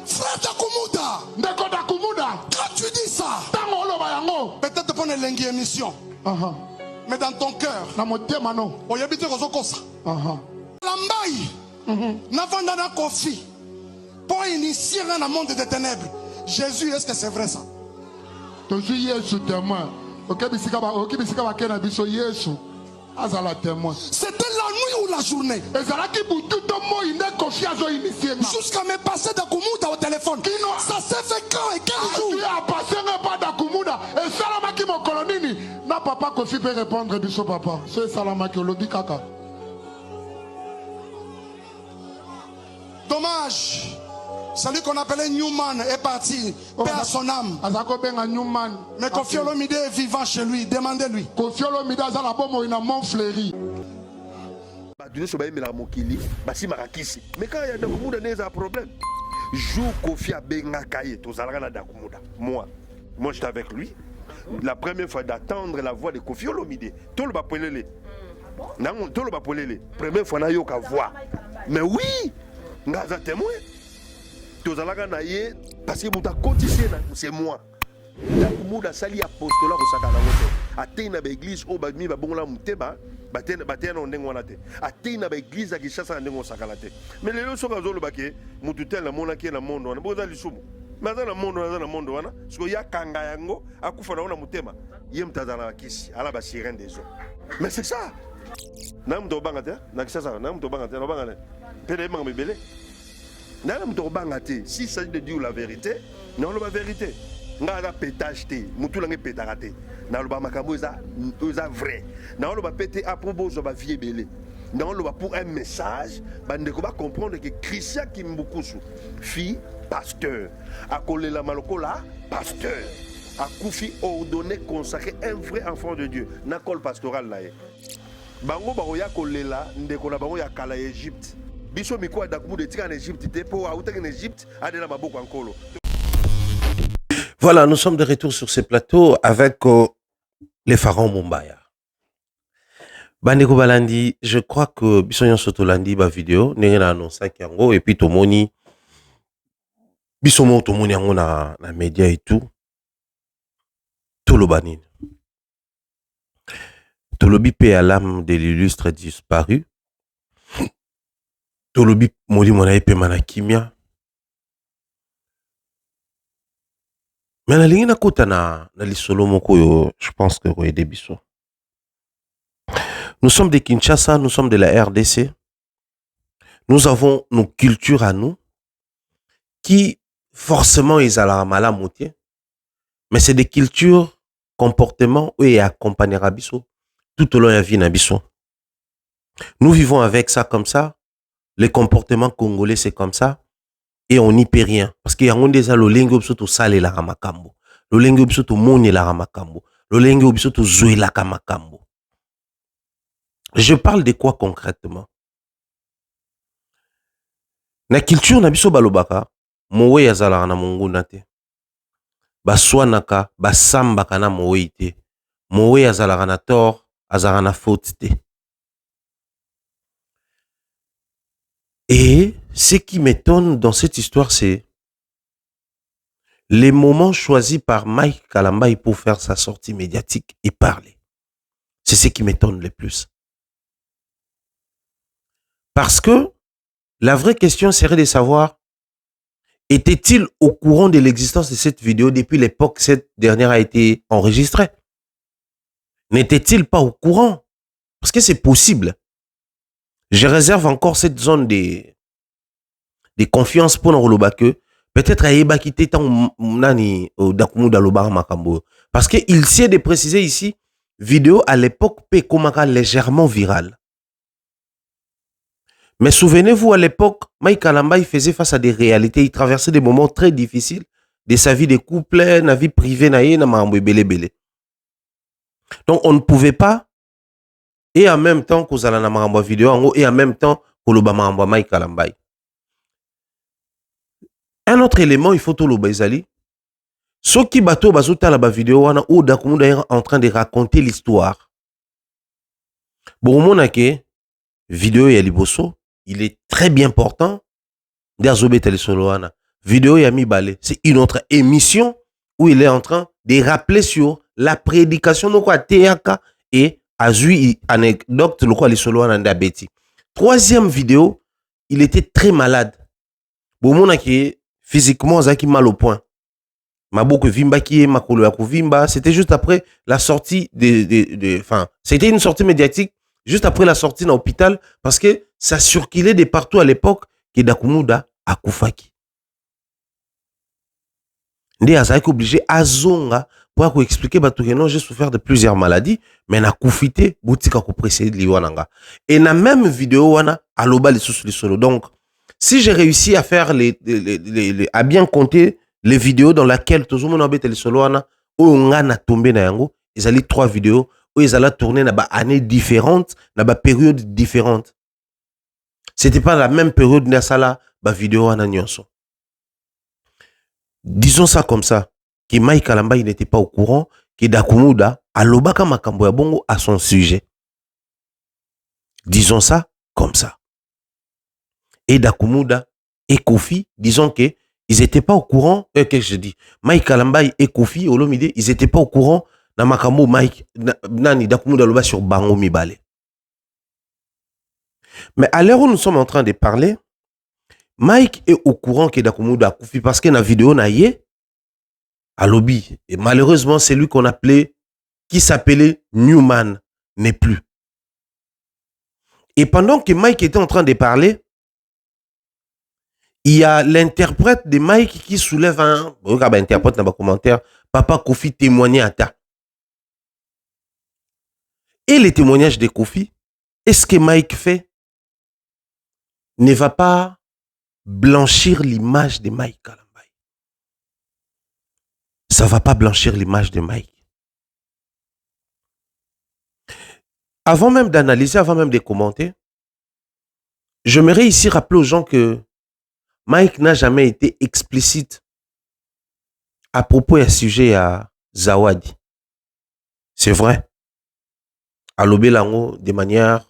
Frère, Quand tu dis ça, peut-être pour une émission. Mais dans ton cœur, on y habite aux ça. Lambaï, n'avant Kofi, pour initier un monde des ténèbres. Jésus, est-ce que c'est vrai ça? C'était la nuit ou la journée. Jusqu'à me passer d'Akumuda au téléphone. Ça s'est fait quand et quel jour? Papa Kofi peut répondre biso papa. C'est Salamaki Olobi Kaka. Dommage. Celui qu'on appelait Newman est parti. Paix à son âme. Mais Kofi Olomide est vivant chez lui. Demandez-lui. Kofi Olomide a la bombe in mon fleuri. Mais quand il y a Dakumuda, il y a un problème. Jour Kofi a Bengakaye, moi j'étais avec lui. La première fois d'attendre la voix de Kofi Olomide. Tout le bapolele. Tout le bapolele. Première fois, on a voix. Mais oui, on a témoin. Parce que c'est moi. Dakumuda sali apostolat au Sakanamote. Atteint à l'église au Bagmi Babonga Muteba. Baten on dengonate. Atteint à l'église à Kishasa Nengo Sakalate. Mais les leçons à Zolobake, Mututel, la monarchie, la monde, on a besoin de soum. Mais dans le monde, parce qu'il y a Kangayango, à Koufana Mutema. Yem Tazana Kiss, à la sirène des eaux. Mais c'est ça. Nam Dobangate, Naxasa, Nam Dobangate, Nobangate. Pédément Bébélé. Nam Dobangate, si ça de dire la vérité, non, la vérité. Nga pétage te mutu langue pétarate na loba makambo eza vrai na loba pété à propos de vie belé na loba pour un message bande ko ba comprendre que Christian Kimbukusu fille pasteur akolela malokola pasteur a koufi ordonné consacré un vrai enfant de Dieu na col pastoral là bango ba ya kolela ndeko na bango ya kala Égypte biso mikwa dakumu de tika en Égypte te po a utaka en Égypte adela maboko ankolo. Voilà, nous sommes de retour sur ces plateaux avec les pharaons Mumbaya. Bandeko Balandi, je crois que Bisonyon Sotolandi ba vidéo, n'est annoncé kiango et puis Tomoni Bisomo Tomoni yango na média et tout. Tout le banin. Tout le bipé à l'âme de l'illustre disparu. Tout le bip moli mona epé manakimia. Mais la ligne na na lisolo moko yo, je pense que vous des biso. Nous sommes de Kinshasa, nous sommes de la RDC. Nous avons nos cultures à nous qui forcément ils ont la malamoutier. Mais c'est des cultures, comportements et accompagnera biso tout au long de la vie na biso. Nous vivons avec ça comme ça. Les comportements congolais c'est comme ça. Et on n'y peut rien. Parce qu'il y a un des lo lengo biso sale la ramakambo. Lo lengo biso moni la ramakambo. Lo lengo biso zoe la kamakambo. Je parle de quoi concrètement? Na culture na biso balobaka, mowe yazala na monguna te. Baswanaka, basambaka na mowe ite. Mowe yazala na tort, azala na faute te. Et ce qui m'étonne dans cette histoire, c'est les moments choisis par Mike Kalambayi pour faire sa sortie médiatique et parler. C'est ce qui m'étonne le plus. Parce que la vraie question serait de savoir, était-il au courant de l'existence de cette vidéo depuis l'époque que cette dernière a été enregistrée? N'était-il pas au courant? Parce que c'est possible. Je réserve encore cette zone de confiance pour nous que peut-être Aïeba quitté tant nani Dakumuda loba makambo. Parce que il sait de préciser ici, vidéo à l'époque peut komaka légèrement virale. Mais souvenez-vous à l'époque, Mike Kalambayi faisait face à des réalités, il traversait des moments très difficiles de sa vie de couple, na vie privée na makambo belé belé. Donc on ne pouvait pas et en même temps que na makambo vidéo et en même temps que loba makambo Mike Kalambayi. Un autre élément, il faut tout le bazali. Ceux qui bateau bazota la vidéo wana ou Dakumuda est en train de raconter l'histoire. Bon monake vidéo ya liboso, il est très bien important. D'azobe tele solo wana. vidéo Yami Balé, c'est une autre émission où il est en train de rappeler sur la prédication de quoi Théaka et Azui anecdote le quoi les solo ananda Betty. Troisième vidéo, il était très malade. Bon qui physiquement Zaki mal au point. Maboko Vimba qui est Makolo Vimba, c'était juste après la sortie enfin, c'était une sortie médiatique juste après la sortie dans l'hôpital parce que ça circulait de partout à l'époque que Dakumuda a Koufaki. Ndé Azaki obligé azonga pour expliquer que non, j'ai souffert de plusieurs maladies, mais na koufité boutika ko précéder liwananga. Et na même vidéo wana aloba les sous les solo. Donc si j'ai réussi à faire à bien compter les vidéos dans lesquelles tout le monde a bêté les solo wana où on a tombé na yango, ils allaient 3 vidéos où ils allaient tourner na ba années différentes, na ba périodes différentes. C'était pas la même période na sala ba vidéo wana nyonso. Disons ça comme ça, que Mike Kalamba il n'était pas au courant que Dakumuda alobaka makambo ya bongo à son sujet. Disons ça comme ça. Et Dakumuda et Kofi, disons que ils n'étaient pas au courant, qu'est-ce que je dis, Mike Kalamba et Kofi, Olomide, ils n'étaient pas au courant na makambo Mike, nani Dakumuda loba sur Bango Mibale. Mais à l'heure où nous sommes en train de parler, Mike est au courant que Dakumuda a Kofi parce que dans la vidéo na yé, à lobby. Et malheureusement, c'est lui qu'on appelait, qui s'appelait Newman, n'est plus. Et pendant que Mike était en train de parler, il y a l'interprète de Mike qui soulève un interprète dans le commentaire, Papa Kofi témoignait à ta. Et les témoignages de Kofi, est-ce que Mike fait ne va pas blanchir l'image de Mike Kalambay. Ça ne va pas blanchir l'image de Mike. Avant même d'analyser, avant même de commenter, j'aimerais ici rappeler aux gens que Mike n'a jamais été explicite à propos d'un sujet à Zawadi. C'est vrai. À l'Obelango, d'une manière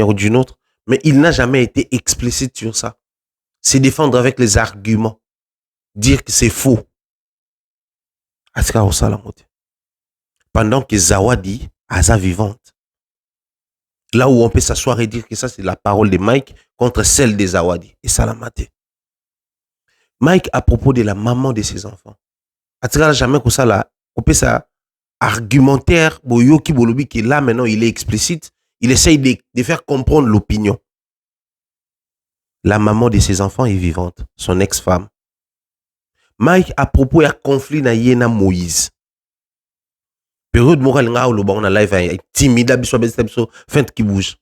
ou d'une autre, mais il n'a jamais été explicite sur ça. C'est défendre avec les arguments. Dire que c'est faux. Pendant que Zawadi, Aza vivante. Là où on peut s'asseoir et dire que ça c'est la parole de Mike contre celle de Zawadi. Et ça l'a maté. Mike à propos de la maman de ses enfants. A-t-il jamais que ça là, on peut ça argumentaire, Boyoki Bolobi qui là maintenant il est explicite, il essaye de faire comprendre l'opinion. La maman de ses enfants est vivante, son ex-femme. Mike à propos d'un conflit na yena Moïse. Période morale nga ou on a live timide feinte qui bouge.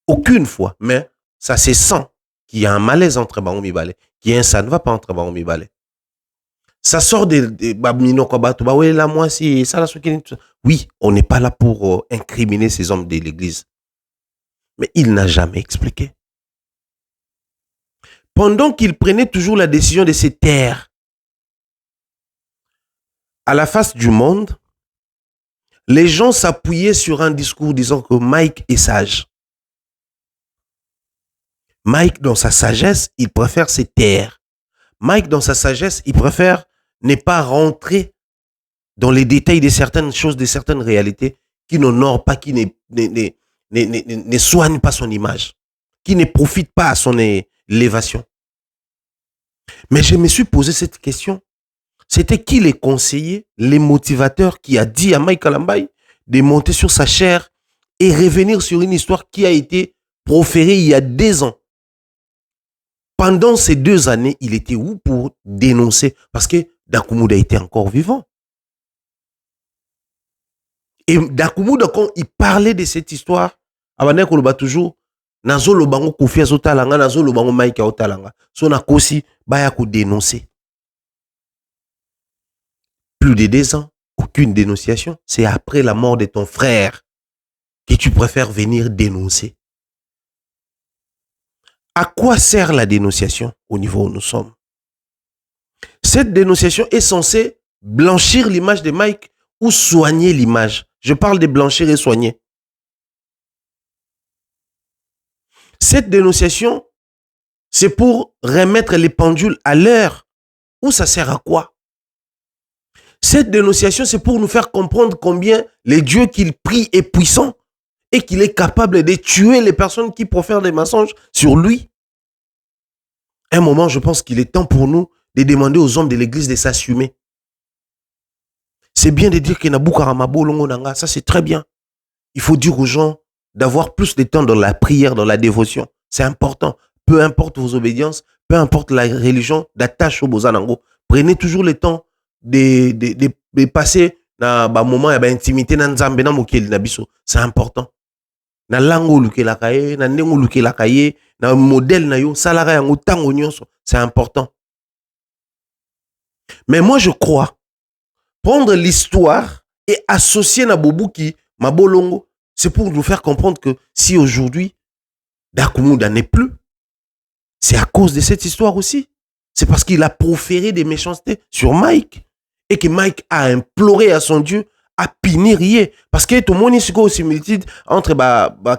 Aucune fois, mais ça se sent qu'il y a un malaise entre Bango Mibale, qu'il y a un ça ne va pas entre Bango Mibale. Ça sort de Babmino Kobato, bah ouais là moi si ça la oui, on n'est pas là pour incriminer ces hommes de l'église. Mais il n'a jamais expliqué. Pendant qu'il prenait toujours la décision de se taire à la face du monde, les gens s'appuyaient sur un discours disant que Mike est sage. Mike, dans sa sagesse, il préfère se taire. Mike, dans sa sagesse, il préfère ne pas rentrer dans les détails de certaines choses, de certaines réalités qui n'honorent pas, qui ne soignent pas son image, qui ne profitent pas à son élévation. Mais je me suis posé cette question. C'était qui les conseillers, les motivateurs qui a dit à Mike Kalambay de monter sur sa chair et revenir sur une histoire qui a été proférée il y a 2 ans. Pendant ces 2 années, il était où pour dénoncer? Parce que Dakumuda était encore vivant. Et Dakumuda, quand il parlait de cette histoire, il a toujours Nazo Lobango Kofi Azotalanga, Nazo Lobango Mike Aotalanga. Son a aussi dénoncer. Plus de 2 ans, aucune dénonciation. C'est après la mort de ton frère que tu préfères venir dénoncer. À quoi sert la dénonciation au niveau où nous sommes? Cette dénonciation est censée blanchir l'image de Mike ou soigner l'image. Je parle de blanchir et soigner. Cette dénonciation, c'est pour remettre les pendules à l'heure Ou ça sert à quoi? Cette dénonciation, c'est pour nous faire comprendre combien le Dieu qu'il prie est puissant et qu'il est capable de tuer les personnes qui profèrent des mensonges sur lui. Un moment, je pense qu'il est temps pour nous de demander aux hommes de l'église de s'assumer. C'est bien de dire que Nabukaramabo Longonanga, ça c'est très bien. Il faut dire aux gens d'avoir plus de temps dans la prière, dans la dévotion. C'est important. Peu importe vos obédiences, peu importe la religion, d'attache au Bozanango. Prenez toujours le temps de passer dans un moment d'intimité dans Nzambe na mokeli na biso. C'est important. Na lango lukela kaye, na ndengo lukela kaye, na modèle na yo, salara yango tango nyonso. C'est important. Mais moi je crois prendre l'histoire et associer na Bobuki Mabolongo, c'est pour nous faire comprendre que si aujourd'hui Dakumuda n'est plus, c'est à cause de cette histoire aussi. C'est parce qu'il a proféré des méchancetés sur Mike et que Mike a imploré à son Dieu à punir hier. Parce que tout le monde est aussi similitude entre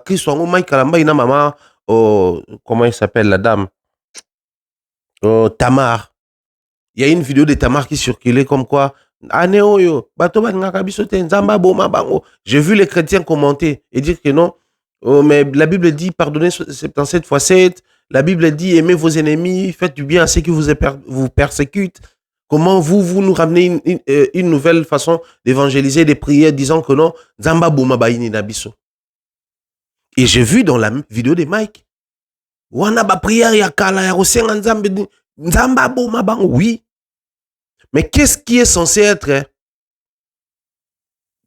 Christ et Mike Kalamba et maman, comment il s'appelle la dame, Tamar. Il y a une vidéo de Tamar qui circulait comme quoi j'ai vu les chrétiens commenter et dire que non, mais la Bible dit pardonnez 77 fois 7. La Bible dit aimez vos ennemis, faites du bien à ceux qui vous persécutent. Comment vous nous ramenez une nouvelle façon d'évangéliser, de prier, disant que non, Zamba Boma Baini Nabiso. Et j'ai vu dans la vidéo de Mike, Wana ba prière ya kala ya rosenga Nzambe Nzamba Boma Bang, oui. Mais qu'est-ce qui est censé être?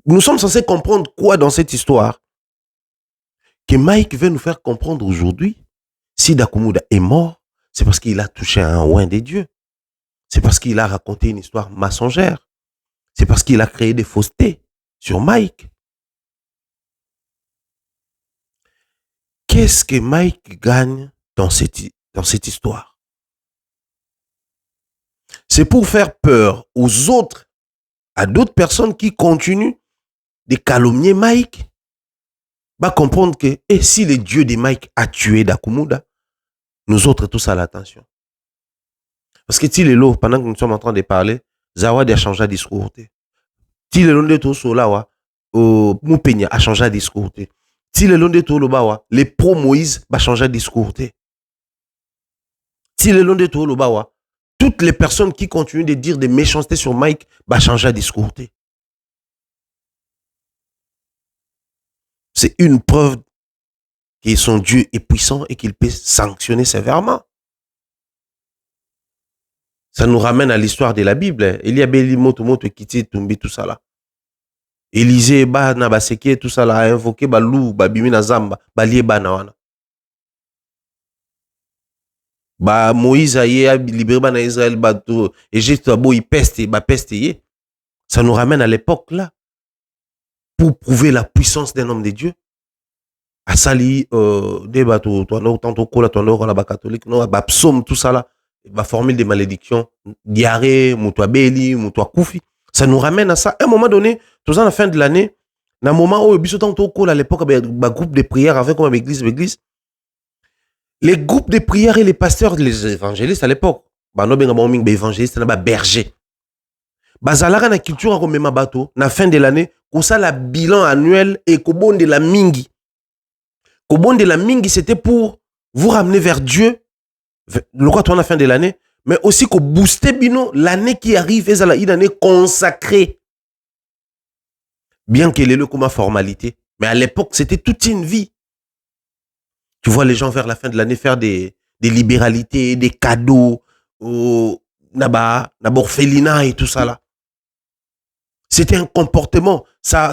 Nous sommes censés comprendre quoi dans cette histoire? Que Mike veut nous faire comprendre aujourd'hui. Si Dakumuda est mort, c'est parce qu'il a touché à un oint des dieux. C'est parce qu'il a raconté une histoire mensongère. C'est parce qu'il a créé des faussetés sur Mike. Qu'est-ce que Mike gagne dans cette histoire? C'est pour faire peur aux autres, à d'autres personnes qui continuent de calomnier Mike. Va comprendre que si le Dieu de Mike a tué Dakumuda, nous autres tous à l'attention. Parce que si les lots, pendant que nous sommes en train de parler, Zawad a changé de discours. Si le long de tout cela, Moupenya a changé de discours. Si le long de tout le bawa, les pro-Moïse va changer de discours. Si le long de tout le bawa, toutes les personnes qui continuent de dire des méchancetés sur Mike va changer de discours. C'est une preuve que son Dieu est puissant et qu'il peut sanctionner sévèrement. Ça nous ramène à l'histoire de la Bible. Il y a Beli Moto Kiti Tumbi tout ça là. Élisée ba na baseke tout ça là a invoqué ba loup ba bimi na zamba ba lié ba na wana. Ba Moïse a libéré ba na Israël ba tout Égypte bo il peste ba peste yé. Ça nous ramène à l'époque là pour prouver la puissance d'un homme de Dieu. A sali des bateaux toi non tant ko la toi non la ba catholique non ba psaume tout ça là. Va formule des malédictions, diarrhée, moutoua beli, moutoua koufi. Ça nous ramène à ça. À un moment donné, tout ça à la fin de l'année, dans un moment où à l'époque, un groupe de prière avec comme église, les groupes de prière et les pasteurs, les évangélistes à l'époque, évangélistes, berger. Bazalara na culture comme ma bateau, na fin de l'année, comme ça la bilan annuel et kobon de la mingi. Kobon de la mingi, c'était pour vous ramener vers Dieu. Le roi à la fin de l'année, mais aussi que booster bino l'année qui arrive et une année consacrée. Bien qu'elle ait le comme formalité, mais à l'époque c'était toute une vie. Tu vois les gens vers la fin de l'année faire des libéralités, des cadeaux, orphelinat et tout ça là. C'était un comportement, ça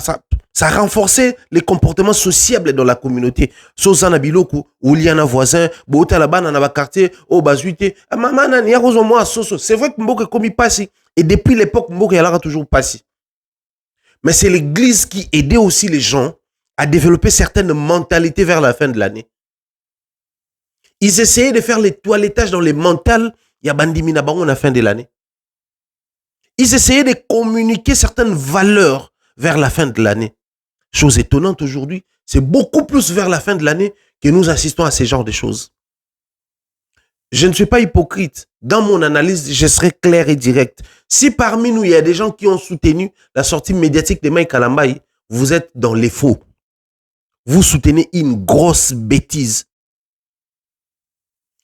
renforçait les comportements sociables dans la communauté. Sozana biloku, ou il y a un voisin, bota là-bas dans le quartier, au bazuité, maman, il y a moi soso. C'est vrai que Mboka comme il passe, et depuis l'époque, Mboka il a toujours passé. Mais c'est l'église qui aidait aussi les gens à développer certaines mentalités vers la fin de l'année. Ils essayaient de faire les toilettages dans les mentales, il y a bandimina bango à la fin de l'année. Ils essayaient de communiquer certaines valeurs vers la fin de l'année. Chose étonnante aujourd'hui, c'est beaucoup plus vers la fin de l'année que nous assistons à ce genre de choses. Je ne suis pas hypocrite. Dans mon analyse, je serai clair et direct. Si parmi nous, il y a des gens qui ont soutenu la sortie médiatique de Mike Kalambaye, vous êtes dans les faux. Vous soutenez une grosse bêtise.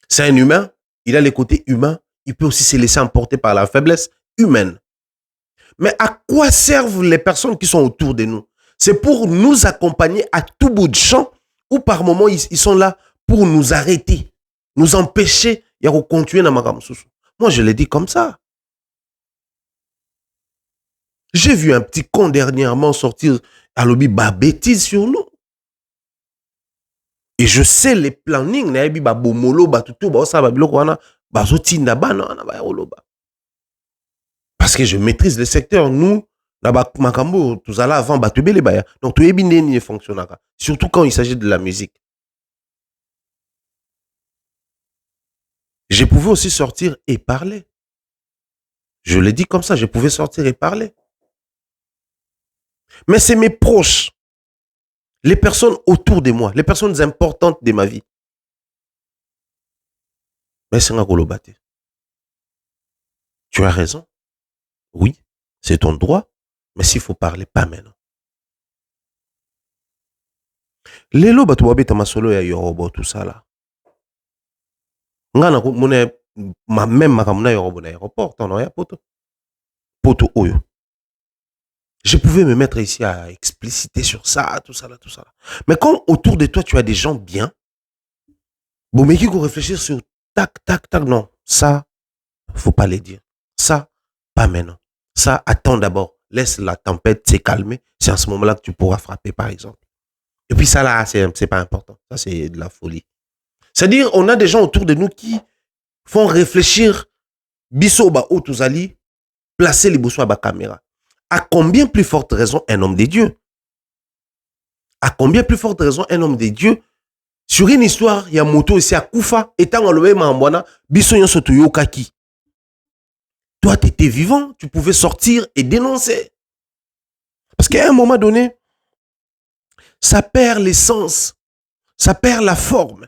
C'est un humain, il a les côtés humains, il peut aussi se laisser emporter par la faiblesse humaine. Mais à quoi servent les personnes qui sont autour de nous? C'est pour nous accompagner à tout bout de champ ou par moments ils sont là pour nous arrêter, nous empêcher de continuer dans ma. Moi, je l'ai dit comme ça. J'ai vu un petit con dernièrement sortir à l'objet bêtise sur nous. Et je sais les plannings, parce que je maîtrise le secteur. Nous, tout ça là avant, donc tout est bien fonctionne. Surtout quand il s'agit de la musique. Je pouvais aussi sortir et parler. Je l'ai dit comme ça, je pouvais sortir et parler. Mais c'est mes proches, les personnes autour de moi, les personnes importantes de ma vie. Mais c'est un golobate. Tu as raison. Oui, c'est ton droit. Mais s'il faut parler, pas maintenant. Les lots, tu vas ma solo ya yorobo, tout ça là. Même ma kamuna yorobo na aéroport, t'en as poto. Poto oyo. Je pouvais me mettre ici à expliciter sur ça, tout ça là, tout ça là. Mais quand autour de toi, tu as des gens bien, bon, mais qui vont réfléchir sur tac, tac, tac, non, ça, faut pas les dire. Ça, pas maintenant. Ça, attends d'abord. Laisse la tempête se calmer. C'est à ce moment-là que tu pourras frapper, par exemple. Et puis ça là, c'est pas important. Ça, c'est de la folie. C'est-à-dire, on a des gens autour de nous qui font réfléchir biso ba otuzali, placer les boussois à la caméra. À combien plus forte raison un homme de Dieu? À combien plus forte raison un homme de Dieu? Sur une histoire, il y a moto ici à Koufa, étant en le Mambwana, biso yon soto yokaki. Toi, tu étais vivant, tu pouvais sortir et dénoncer. Parce qu'à un moment donné, ça perd l'essence, ça perd la forme.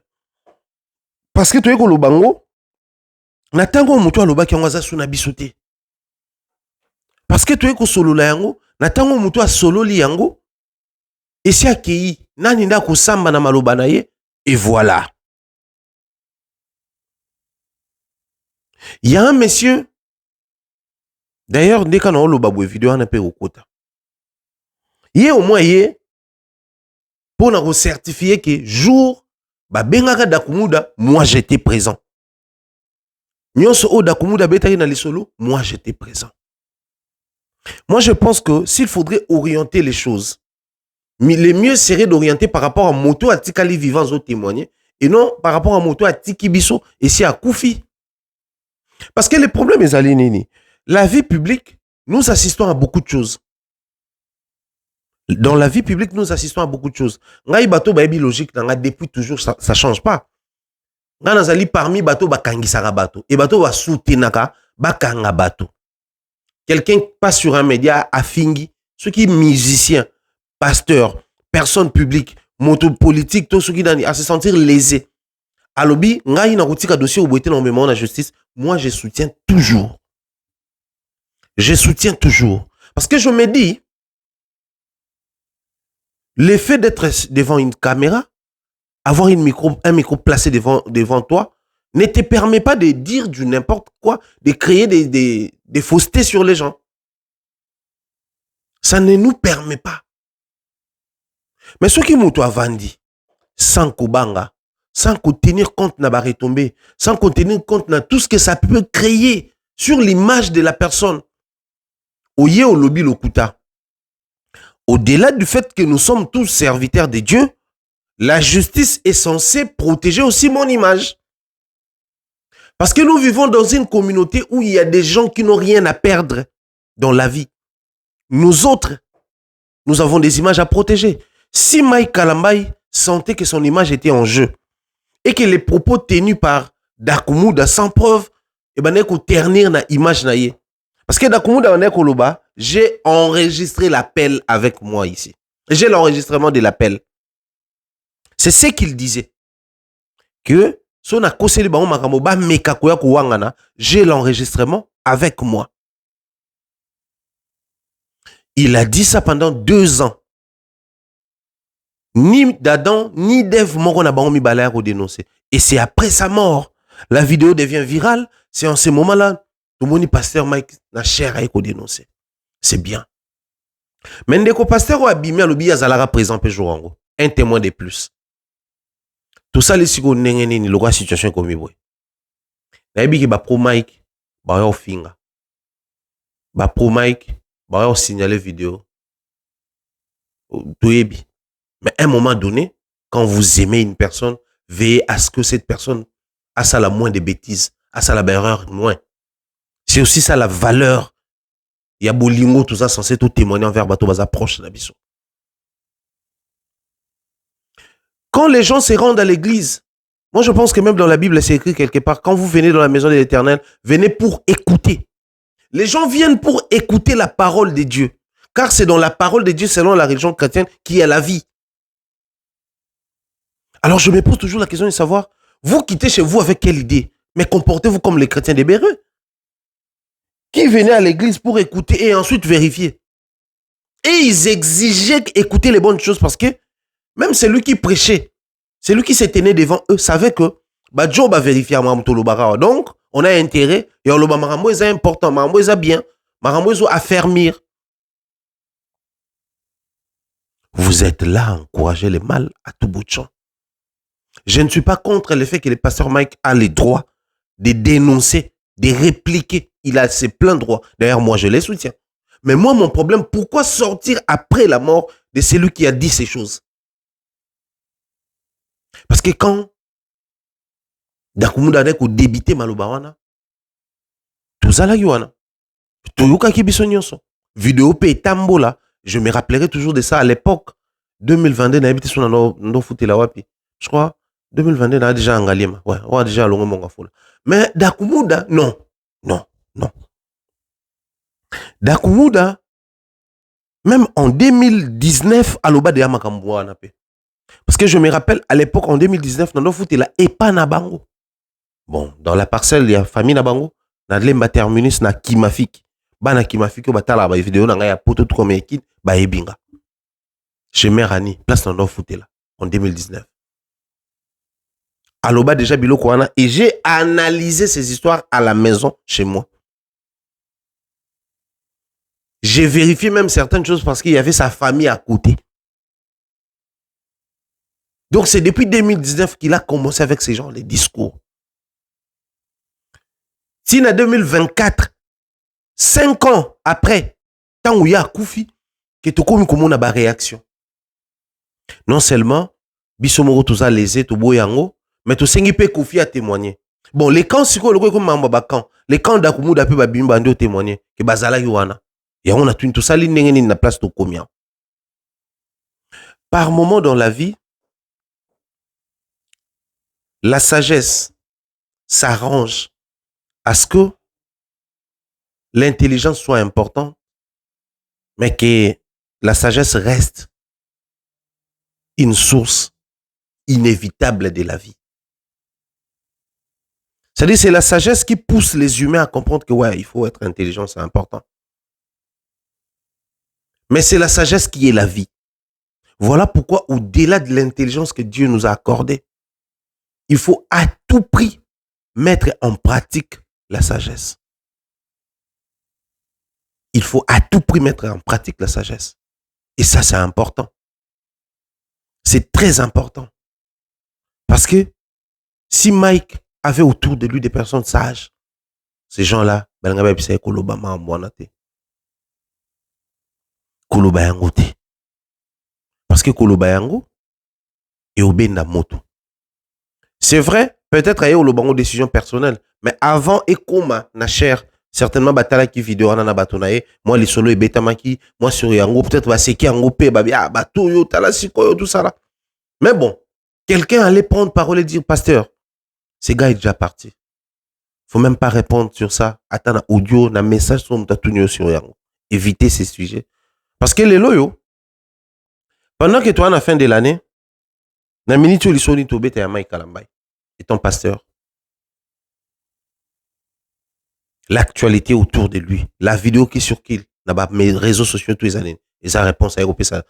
Parce que tu es le bango, natango mutu aloba ki ngwaza suna bisote. Parce que tu es solo la yango, natango mutu a solo li yango, et si akei, nani nda ko samba na maloba na ye, et voilà. Il y a un monsieur, d'ailleurs, dès qu'on a eu le babou vidéo, on a peu au quota. Il au moins, pour nous certifier que jour, ba bengaka Dakumuda, moi j'étais présent. Nyonso o Dakumuda betari na lisolo, moi j'étais présent. Moi je pense que s'il faudrait orienter les choses, le mieux serait d'orienter par rapport à moto à Tikali vivants au témoigner et non par rapport à moto à Tikibiso et si à Koufi. Parce que le problème est alénéni. La vie publique, nous assistons à beaucoup de choses. Dans la vie publique, nous assistons à beaucoup de choses. Ngai bato ba ebi logique depuis toujours ça change pas. Nga nazali parmi bato ba kangisaka bato et bato ba soutenaka ba kanga bato. Quelqu'un passe sur un média à fingi, ceux qui musiciens, pasteurs, personnes publiques, moto politique, tout ce qui à se sentir lésé. À lobby, ngai na rotika dossier au boité dans le moment de la justice, moi je soutiens toujours. Je soutiens toujours parce que je me dis l'effet d'être devant une caméra, avoir un micro placé devant toi, ne te permet pas de dire du n'importe quoi, de créer des faussetés sur les gens. Ça ne nous permet pas. Mais ce qui m'a vendu, sans Kobanga, sans tenir compte de la retombée, sans tenir compte de tout ce que ça peut créer sur l'image de la personne, oye au lobby lokuta. Au-delà du fait que nous sommes tous serviteurs de Dieu, la justice est censée protéger aussi mon image. Parce que nous vivons dans une communauté où il y a des gens qui n'ont rien à perdre dans la vie. Nous autres, nous avons des images à protéger. Si Mike Kalambaye sentait que son image était en jeu et que les propos tenus par Dakumuda sans preuve, eh ben, n'est ternir na image na ye. Parce que Dakumuda n'est koloba, j'ai enregistré l'appel avec moi ici. J'ai l'enregistrement de l'appel. C'est ce qu'il disait. Que So na koseli bango makambo ba meka koya ko wangana, j'ai l'enregistrement avec moi. Il a dit ça pendant 2 ans. Ni d'Adam, ni d'Ève, moko na bango mibale a dénoncé. Et c'est après sa mort, la vidéo devient virale. C'est en ce moment-là, tout le monde pasteur Mike na cher a dénoncé. C'est bien. Mais ndeko pasteur ou abimi alobi azalara présent pe jour ango. Un témoin de plus. Tout ça les siko nengeni ni loka situation comme boy. Na yebi ki ba pro Mike ba yo finga. Ba pro Mike ba yo signaler vidéo. To yebi. Mais à un moment donné, quand vous aimez une personne, veillez à ce que cette personne a ça la moins de bêtises, a ça la erreur moins. C'est aussi ça la valeur. Il y a bolingo tout ça censé tout témoigner envers bateau baza proche de biso. Quand les gens se rendent à l'église, moi je pense que même dans la Bible c'est écrit quelque part, quand vous venez dans la maison de l'Éternel, venez pour écouter. Les gens viennent pour écouter la parole de Dieu. Car c'est dans la parole de Dieu, selon la religion chrétienne, qui est la vie. Alors je me pose toujours la question de savoir, vous quittez chez vous avec quelle idée? Mais comportez-vous comme les chrétiens des Béreux, qui venaient à l'église pour écouter et ensuite vérifier. Et ils exigeaient d'écouter les bonnes choses parce que même celui qui prêchait, celui qui s'est tenu devant eux, savait que Job a vérifié à Maramto Lobara. Donc, on a intérêt, et on loba Marambo est important, Marambo est bien, Marambo est affermir. Vous êtes là à encourager le mal à tout bout de champ. Je ne suis pas contre le fait que le pasteur Mike a le droit de dénoncer, de répliquer. Il a ses pleins droits. D'ailleurs, moi, je les soutiens. Mais moi, mon problème, pourquoi sortir après la mort de celui qui a dit ces choses? Parce que quand Dakumouda Dek ou débité Malobawana, tout ça là, Yoana, tout yuka ki biso nyonso. Vidéo pe tambola, je me rappellerai toujours de ça à l'époque. 2022, n'a habité sur no fouté la wapi. Je crois. 2022, on a déjà Angalima. Ouais, on a déjà Longo Mongafoula. Mais Dakumouda, non. Dakumouda, même en 2019, à l'oba de Yamakamboua, parce que je me rappelle, à l'époque, en 2019, on a foutu la Epa Nabango. Bon, dans la parcelle, il y a famille Nabango, on a lemba terminus na Kimafik. Bana Kimafik, on a la vidéo, on a poto tout comme équipe, ba ebinga. Chez Merani, place on a foutu là, en 2019. Aloba déjà bilo kouana et j'ai analysé ces histoires à la maison chez moi. J'ai vérifié même certaines choses parce qu'il y avait sa famille à côté. Donc c'est depuis 2019 qu'il a commencé avec ces gens les discours. Si en 2024, 5 ans après, tant où il y a Koufi, que tu comme comment on a réaction. Non seulement Bisomoro tout ça lésé tout boyango, mais tout sengi pe Koufi a témoigné. Bon, les camps siko le comme mamba camp, les camps d'Akumouda pe babimba ndo témoigné que bazala yuana. Et on a tout ça li nengeni na place to combien. Par moment dans la vie, la sagesse s'arrange à ce que l'intelligence soit importante, mais que la sagesse reste une source inévitable de la vie. C'est-à-dire c'est la sagesse qui pousse les humains à comprendre que ouais, il faut être intelligent, c'est important. Mais c'est la sagesse qui est la vie. Voilà pourquoi au-delà de l'intelligence que Dieu nous a accordée, il faut à tout prix mettre en pratique la sagesse. Il faut à tout prix mettre en pratique la sagesse. Et ça, c'est important. C'est très important. Parce que si Mike avait autour de lui des personnes sages, ces gens-là, parce que Kolobayango est au Benda Moto. C'est vrai, peut-être qu'il y a une décision personnelle, mais avant Ekoma, na cher, certainement batala qui vidéo na batonaye, moi les solo et betamaki, moi sur Yango, peut-être va seki Yango pe babi ah bato yo talasiko yo tout ça là. Mais bon, quelqu'un allait prendre parole et dire pasteur, ce gars est déjà parti. Faut même pas répondre sur ça. Attends, audio, na message sur Mtatunyo sur Yango. Évitez ces sujets. Parce que les loyaux, pendant que toi, à la fin de l'année, na minute où ils sont tombés, t'es à Mike Kalambay. étant pasteur, l'actualité autour de lui, la vidéo qui circule dans mes réseaux sociaux tous les années, et sa réponse à Europe, ça,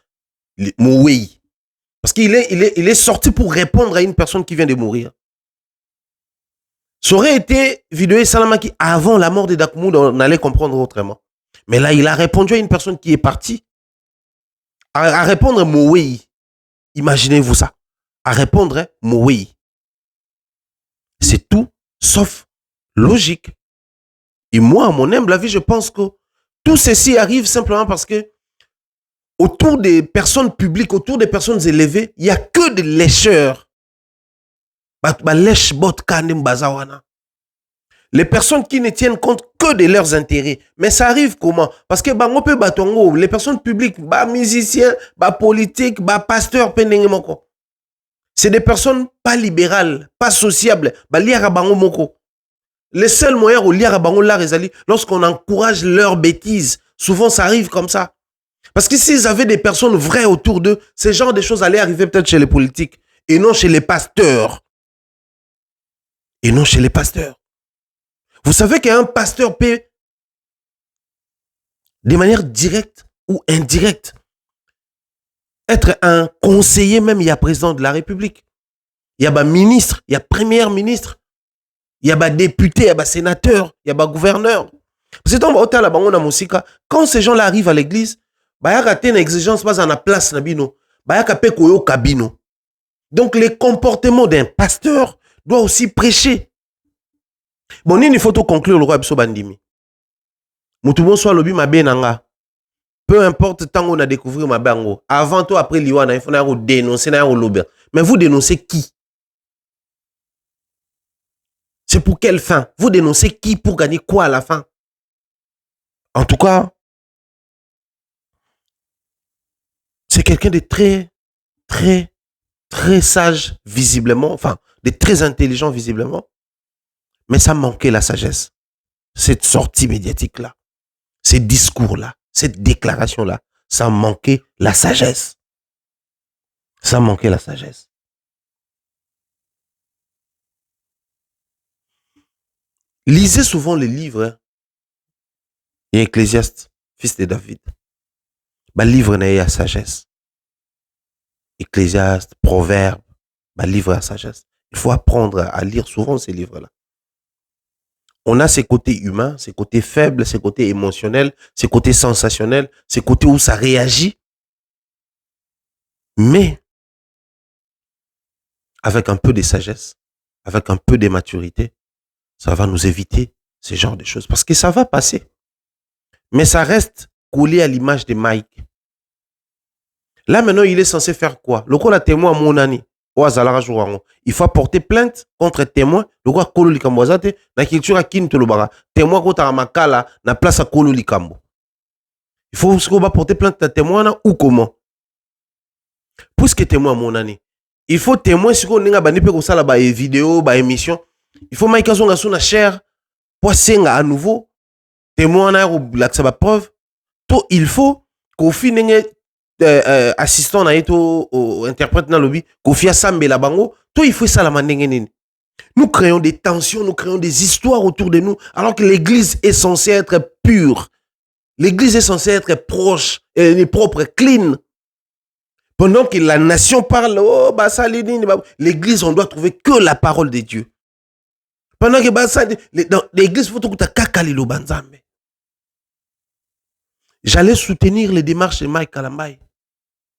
oui. Parce qu'il est sorti pour répondre à une personne qui vient de mourir. Ça aurait été vidéo Salamaki avant la mort de Dakmoud, on allait comprendre autrement. Mais là, il a répondu à une personne qui est partie. À répondre oui. Imaginez-vous ça. À répondre oui. C'est tout sauf logique. Et moi, à mon humble avis, je pense que tout ceci arrive simplement parce que autour des personnes publiques, autour des personnes élevées, il n'y a que des lécheurs. Les personnes qui ne tiennent compte que de leurs intérêts. Mais ça arrive comment? Parce que les personnes publiques, musiciens, politiques, pasteurs, c'est des personnes pas libérales, pas sociables. Les seuls moyens où lorsqu'on encourage leurs bêtises, souvent ça arrive comme ça. Parce que s'ils avaient des personnes vraies autour d'eux, ce genre de choses allaient arriver peut-être chez les politiques et non chez les pasteurs. Et non chez les pasteurs. Vous savez qu'un pasteur peut, de manière directe ou indirecte, être un conseiller, même il y a président de la République. Il y a ministre, il y a premier ministre, il y a député, il y a sénateur, il y a gouverneur. C'est quand ces gens-là arrivent à l'église, il y a une exigence pas en la place na bino, donc les comportements d'un pasteur doit aussi prêcher. Bon, il faut tout conclure le roi Biso Bandimi. Moutoubo soit lobi mabe nanga. Peu importe tant on a découvert ma bango. Avant ou après Liwana, il faut dénoncer na lober. Mais vous dénoncez qui? C'est pour quelle fin? Vous dénoncez qui pour gagner quoi à la fin? En tout cas, c'est quelqu'un de très, très, très sage visiblement, enfin, de très intelligent visiblement. Mais ça manquait la sagesse. Cette sortie médiatique-là, ces discours-là, cette déclaration-là, ça manquait la sagesse. Ça manquait la sagesse. Lisez souvent les livres. Et Ecclésiaste, fils de David. Livre n'est à sagesse. Ecclésiaste, Proverbe, livre à sagesse. Il faut apprendre à lire souvent ces livres-là. On a ses côtés humains, ses côtés faibles, ses côtés émotionnels, ses côtés sensationnels, ses côtés où ça réagit. Mais, avec un peu de sagesse, avec un peu de maturité, ça va nous éviter ce genre de choses. Parce que ça va passer. Mais ça reste collé à l'image de Mike. Là, maintenant, il est censé faire quoi? Le coup, la témoin à mon ami. Il faut porter plainte contre témoin. Le quoi kolo likambo azate na culture kin to lobara. Témoin ko ta makala na place à kolo likambo. Il faut qu'on va porter plainte à témoin ou comment? Puisque témoin mon année. Il faut témoin si on ninga bani pe ko sala ba vidéo, ba émission. Il faut maika zonga suna cher pour senga à nouveau témoin na ko laksa ba preuve. To il faut qu'on finisse assistant na yeto interprète na lobby Kofia Sambela bango to il faut ça la mandenge. Nous créons des tensions, nous créons des histoires autour de nous alors que l'église est censée être pure. L'église est censée être proche, elle est propre, clean. Pendant que la nation parle, oh bah ça l'église on doit trouver que la parole de Dieu. Pendant que bah ça dans l'église faut tout kakali lo banzambe. J'allais soutenir les démarches de Mike Kalambay.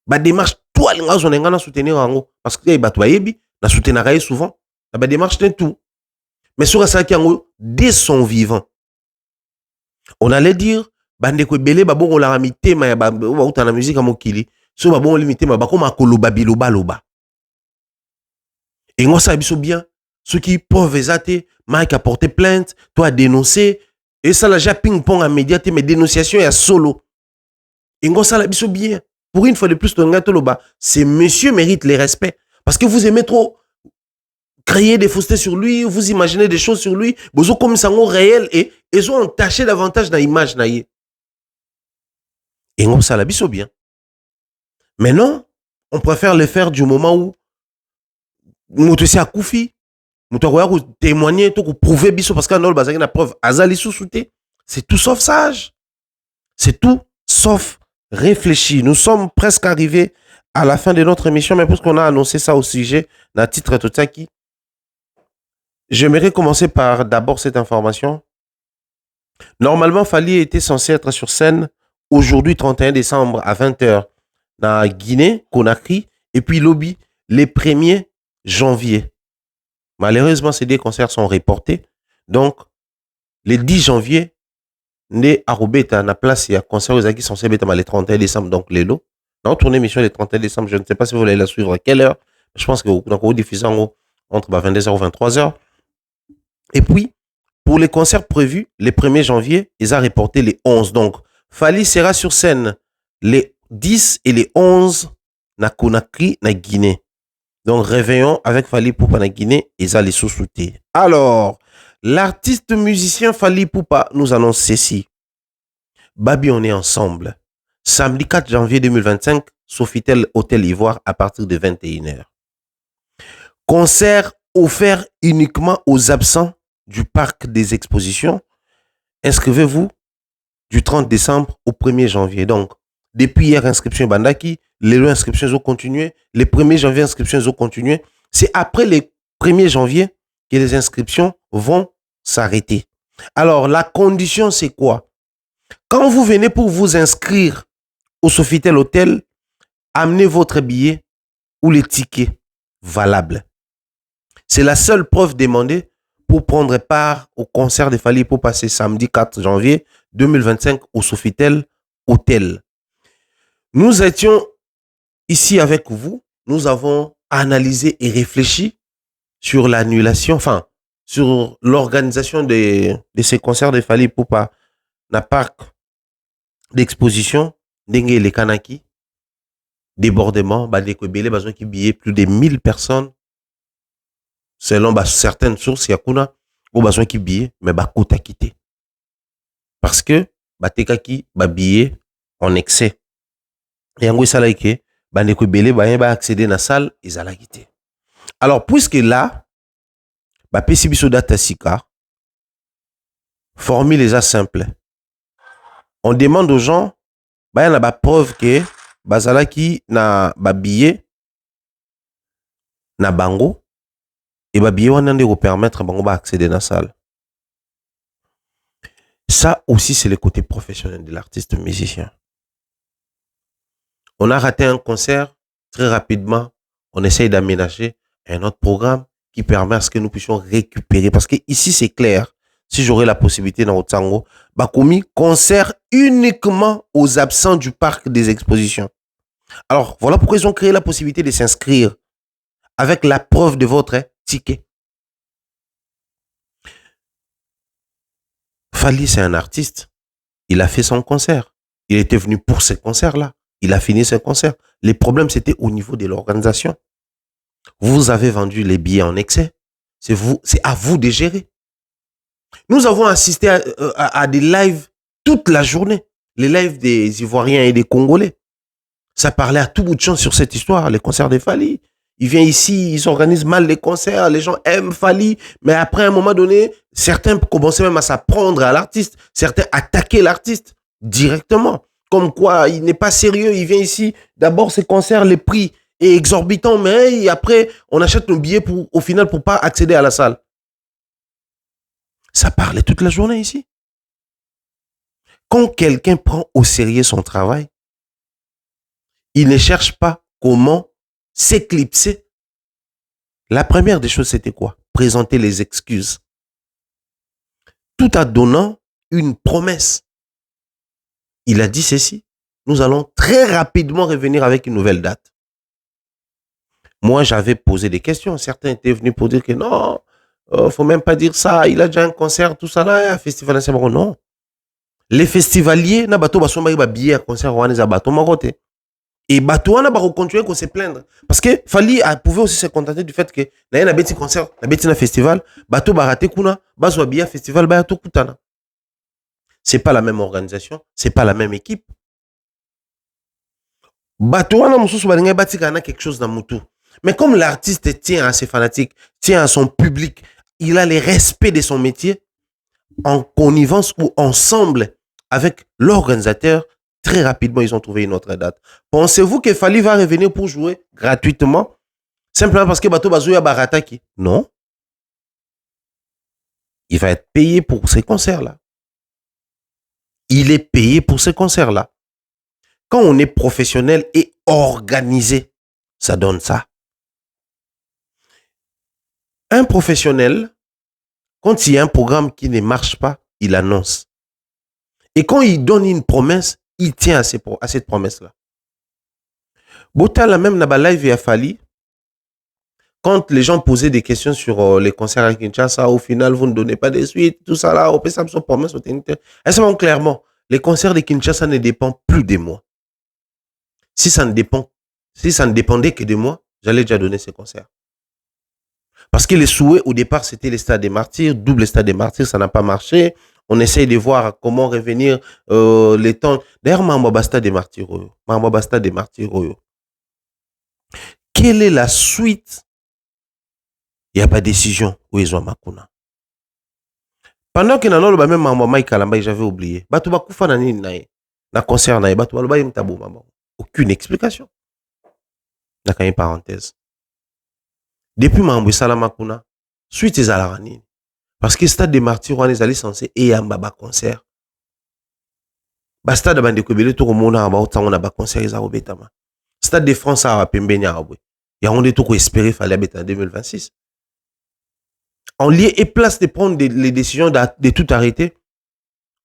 Ba démarche toi les gars on engana soutenir ango parce que ba to yebi na soutenir souvent ba démarche c'est tout mais sur ça qui ango dès son vivant on allait dire bande ko belé ba bon la ramité ma ba uta na musique amokili so ba bon limité ba comme akoloba biloba loba et on ça biso bien ceux qui peuvent exater Mike a porté plainte toi a dénoncé et ça la ja ping pong à médiaté mais dénonciation ya solo et on ça la biso bien. Pour une fois de plus, ce monsieur mérite les respects. Parce que vous aimez trop créer des faussetés sur lui, vous imaginez des choses sur lui, vous avez comme ça réel et ils ont entaché davantage dans l'image. Et on ça la biso bien. Mais non, on préfère le faire du moment où Moutousi a Koufi, Moutakoya témoigner, tout prouver biso parce qu'on a le la preuve. Azali sous-souté. C'est tout sauf sage. C'est tout sauf réfléchi. Nous sommes presque arrivés à la fin de notre émission, mais puisqu'on a annoncé ça au sujet d'un titre tout ça qui, j'aimerais commencer par d'abord cette information. Normalement, Fally était censé être sur scène aujourd'hui, 31 décembre, à 20h, dans Guinée, Conakry, et puis Lobby, les 1er janvier. Malheureusement, ces deux concerts sont reportés. Donc, le 10 janvier, né à Robeta, na place, il y a concert aux qui sont censés être le 31 décembre, donc les lots. Dans tournée émission le 31 décembre, je ne sais pas si vous allez la suivre à quelle heure. Je pense que vous avez diffusé entre 22h et 23h. Et puis, pour les concerts prévus, les 1er janvier, ils ont reporté les 11. Donc, Fally sera sur scène les 10 et les 11 na Conakry, na Guinée. Donc, réveillons avec Fally Ipupa na Guinée, ils ont les sous-soutés. Alors, l'artiste musicien Fally Ipupa nous annonce ceci. Babi, on est ensemble. Samedi 4 janvier 2025, Sofitel Hôtel Ivoire à partir de 21h. Concert offert uniquement aux absents du parc des expositions. Inscrivez-vous du 30 décembre au 1er janvier. Donc, depuis hier, inscription Bandaki, les inscriptions ont continué. Les 1er janvier, inscriptions ont continué. C'est après les 1er janvier que les inscriptions vont s'arrêter. Alors, la condition, c'est quoi? Quand vous venez pour vous inscrire au Sofitel Hôtel, amenez votre billet ou les tickets valables. C'est la seule preuve demandée pour prendre part au concert de Fally pour passer samedi 4 janvier 2025 au Sofitel Hôtel. Nous étions ici avec vous. Nous avons analysé et réfléchi sur l'annulation, enfin, sur l'organisation de ces concerts de Fally Ipupa dans le parc d'exposition, Dengue les Kanaki, débordement, qui billets plus de 1000 personnes. Selon certaines sources, il y a kuna ou besoin qui billet mais kota quitté parce que bateka qui billet en excès et en ça là que bandeko belé ba accéder na salle ils alla quitté. Alors puisque là pesi biso data sika formule les simple, on demande aux gens y na preuve que bazala qui na billet na bango et billet wana ndeko permettre bango accéder à la salle. Ça aussi c'est le côté professionnel de l'artiste musicien. On a raté un concert, très rapidement on essaye d'aménager un autre programme qui permet à ce que nous puissions récupérer, parce que ici c'est clair, si j'aurais la possibilité dans Otsango, bakomi concert uniquement aux absents du parc des expositions. Alors voilà pourquoi ils ont créé la possibilité de s'inscrire avec la preuve de votre ticket. Fally, c'est un artiste. Il a fait son concert. Il était venu pour ce concert-là. Il a fini ce concert. Les problèmes, c'était au niveau de l'organisation. Vous avez vendu les billets en excès. C'est à vous de gérer. Nous avons assisté à des lives toute la journée. Les lives des Ivoiriens et des Congolais. Ça parlait à tout bout de champ sur cette histoire, les concerts de Fally. Il vient ici, ils organisent mal les concerts, les gens aiment Fally, mais après un moment donné, certains commençaient même à s'apprendre à l'artiste, certains attaquaient l'artiste directement, comme quoi il n'est pas sérieux, il vient ici, d'abord ces concerts, les prix est exorbitant, mais après on achète nos billets au final pour pas accéder à la salle. Ça parlait toute la journée ici. Quand quelqu'un prend au sérieux son travail, il ne cherche pas comment s'éclipser. La première des choses, c'était quoi? Présenter les excuses. Tout en donnant une promesse. Il a dit ceci. Nous allons très rapidement revenir avec une nouvelle date. Moi, j'avais posé des questions. Certains étaient venus pour dire que non, faut même pas dire ça. Il a déjà un concert, tout ça là, un festival à Saint-Maron. Non. Les festivaliers, na bateau basomba ba billet à concert ou à bateau maroté. Et Batouana va continuer à se plaindre. Parce que Fally pouvait aussi se contenter du fait que il y a un petit concert, un petit festival, Batou Baraté Kuna, Bazwa Bia Festival, Bayatou Kutana. C'est pas la même organisation, c'est pas la même équipe. Batouana Moussou Balinga Batika a quelque chose dans Moutou. Mais comme l'artiste tient à ses fanatiques, tient à son public, il a le respect de son métier, en connivence ou ensemble avec l'organisateur, très rapidement, ils ont trouvé une autre date. Pensez-vous que Fally va revenir pour jouer gratuitement? Simplement parce que Bato Bazouya Barataki? Non. Il va être payé pour ces concerts-là. Il est payé pour ces concerts-là. Quand on est professionnel et organisé, ça donne ça. Un professionnel, quand il y a un programme qui ne marche pas, il annonce. Et quand il donne une promesse, il tient à cette promesse-là. Botala même dans live et a fallu. Quand les gens posaient des questions sur les concerts à Kinshasa, au final, vous ne donnez pas de suite, tout ça là, au PSAMSO promesse, elles sont clairement, les concerts de Kinshasa ne dépendent plus de moi. Si ça ne dépendait que de moi, j'allais déjà donner ces concerts. Parce que les souhaits, au départ, c'était les stades des martyrs, double stade des martyrs, ça n'a pas marché. On essaye de voir comment revenir les temps. D'ailleurs, Mambo Basta des martyrs. Mambo Basta des martyrs. Quelle est la suite? Il n'y a pas de décision où ils ont Makuna. Pendant que Nanolo, même Mambo Mike Kalamba, j'avais oublié. Batouba Koufa Nani Nae. Na concert Nae. Batouba Loba Yimtabou Mambo. Aucune explication. N'a qu'une parenthèse. Depuis Mambo Salamakuna, suite ils à la parce que stade des martyrs, on est allé censé et un baba concert. Stade de Bandekobele, tout le monde a un concert, ils ont obétama. Stade de France a Pembeni à Aboué. Il y a un des tout espéré fallait en 2026. En lieu et place de prendre les décisions de tout arrêter,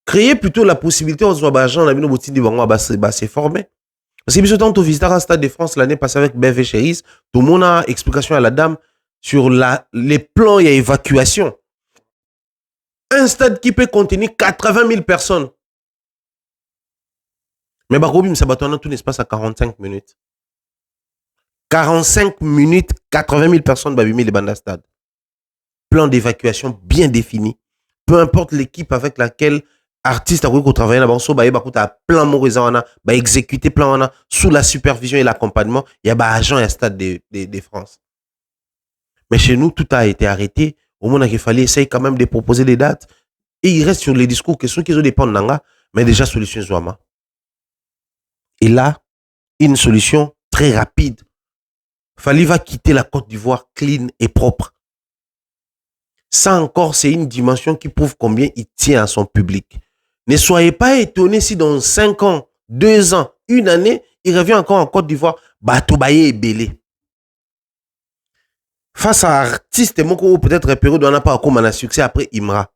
créer plutôt la possibilité aux Ouabajans, la Bino de Bango, à se former. Parce que si on visite un stade de France l'année passée avec BV Chéris, tout le monde a explication à la dame sur les plans et évacuation. Un stade qui peut contenir 80 000 personnes. Mais Barobim Sabatona, tout l'espace à 45 minutes. 45 minutes, 80 000 personnes, Babimi, les bandes stade. Plan d'évacuation bien défini. Peu importe l'équipe avec laquelle artiste a travaillé là-bas, a plan Morizana, exécuter plan sous la supervision et l'accompagnement, il y a agent et stade de France. Mais chez nous, tout a été arrêté. Au moment qu'il fallait essayer quand même de proposer des dates. Et il reste sur les discours que ceux qui ont dépendent d'Anga, mais déjà solution Zouama. Et là, une solution très rapide. Fally va quitter la Côte d'Ivoire clean et propre. Ça encore, c'est une dimension qui prouve combien il tient à son public. Ne soyez pas étonnés si dans 5 ans, 2 ans, 1 année, il revient encore en Côte d'Ivoire, Batoubaye et Belé. Face à artiste, peut-être repéré, on n'a pas encore un succès après Imra.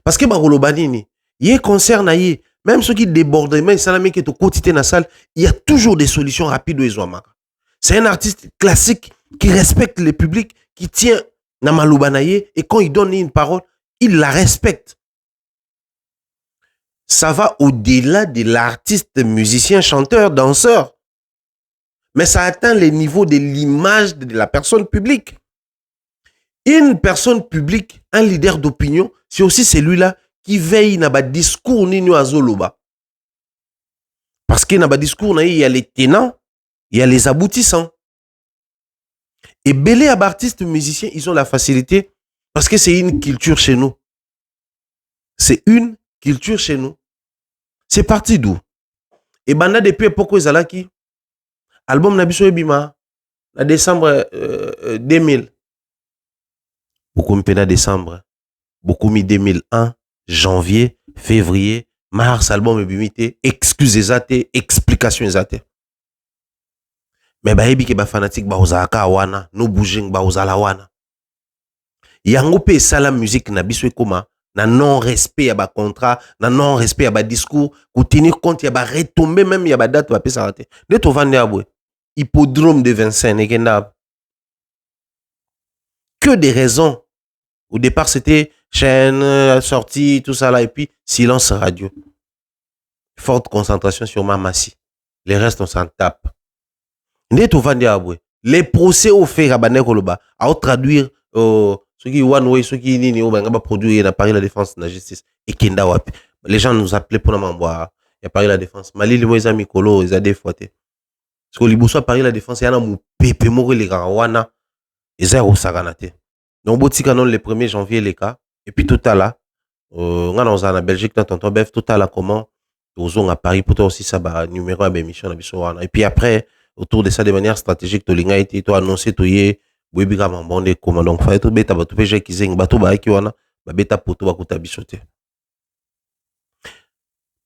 Parce que Barolo Banini, il y a concert, même ceux qui débordent, même si qui est au quotidien dans la salle, il y a toujours des solutions rapides aux Ouamaka. C'est un artiste classique qui respecte le public, qui tient Namalubanaye et quand il donne une parole, il la respecte. Ça va au-delà de l'artiste, musicien, chanteur, danseur. Mais ça atteint les niveaux de l'image de la personne publique. Une personne publique, un leader d'opinion, c'est aussi celui-là qui veille dans le discours ni à Zoloba. Parce que dans le discours, il y a les tenants, il y a les aboutissants. Et belé à artistes musiciens, ils ont la facilité parce que c'est une culture chez nous. C'est une culture chez nous. C'est parti d'où? Et banda depuis époque où Zalaki, album Nabiso Ebima, en décembre 2000. Beaucoup me décembre. Beaucoup mis 2001, janvier, février, mars, album Ebimité, excuses zate, explications zate. Mais baebi ke ba fanatique ba ozaka wana, no bouging ba ozala wana. Yango pe sala musique na biso ekoma na non respect ya ba contrat, na non respect ya ba discours, ko tenir compte ya ba retomber même ya ba date ba pesa raté. De to vande abwe. Hippodrome de Vincennes ekenda. Que des raisons. Au départ, c'était chaîne, sortie, tout ça là, et puis silence radio. Forte concentration sur Mamassi. Les restes, on s'en tape. Les procès au fait Rabané Koloba, à traduire ceux qui one way, ceux qui nini, au produit et Paris la défense de la justice. Et Kenda Wapi. Les gens nous appelaient pour m'envoyer. Il y a Paris la défense. Mali, les Mikolo, ils ont des fois. Parce que Libousso Paris la défense, il y en a mon pepe moko les wana eza au saganate. Donc botika non le 1er janvier les cas et puis tout à là on a en Belgique dans tonton Bef tout à là comment aux à Paris pour toi aussi ça ba numéro à émission et puis après autour de ça de manière stratégique to linga été to annoncer to yé boyebi ka mbonde comment donc fa to beta bato pg ki zeng bato ba ki wana ba beta poto ba kuta bisote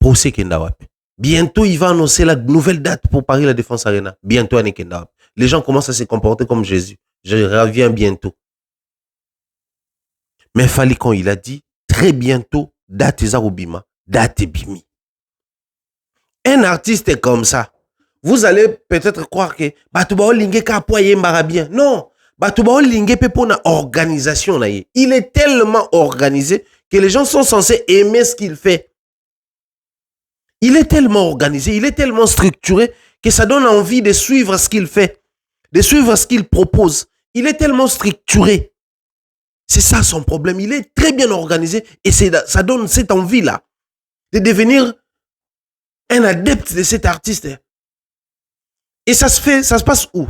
procès kenda wapi. Bientôt il va annoncer la nouvelle date pour Paris la Défense Arena. Bientôt à kenda wapi. Les gens commencent à se comporter comme Jésus. Je reviens bientôt. Mais Fally quand il a dit très bientôt date Zarubima, date Bimi. Un artiste est comme ça. Vous allez peut-être croire que Batouba Lingé Kapoye bien. Non, Batouba Lingé Pepona organisation. Il est tellement organisé que les gens sont censés aimer ce qu'il fait. Il est tellement organisé, il est tellement structuré que ça donne envie de suivre ce qu'il fait, de suivre ce qu'il propose. Il est tellement structuré. C'est ça son problème. Il est très bien organisé et ça donne cette envie-là de devenir un adepte de cet artiste. Et ça se passe où?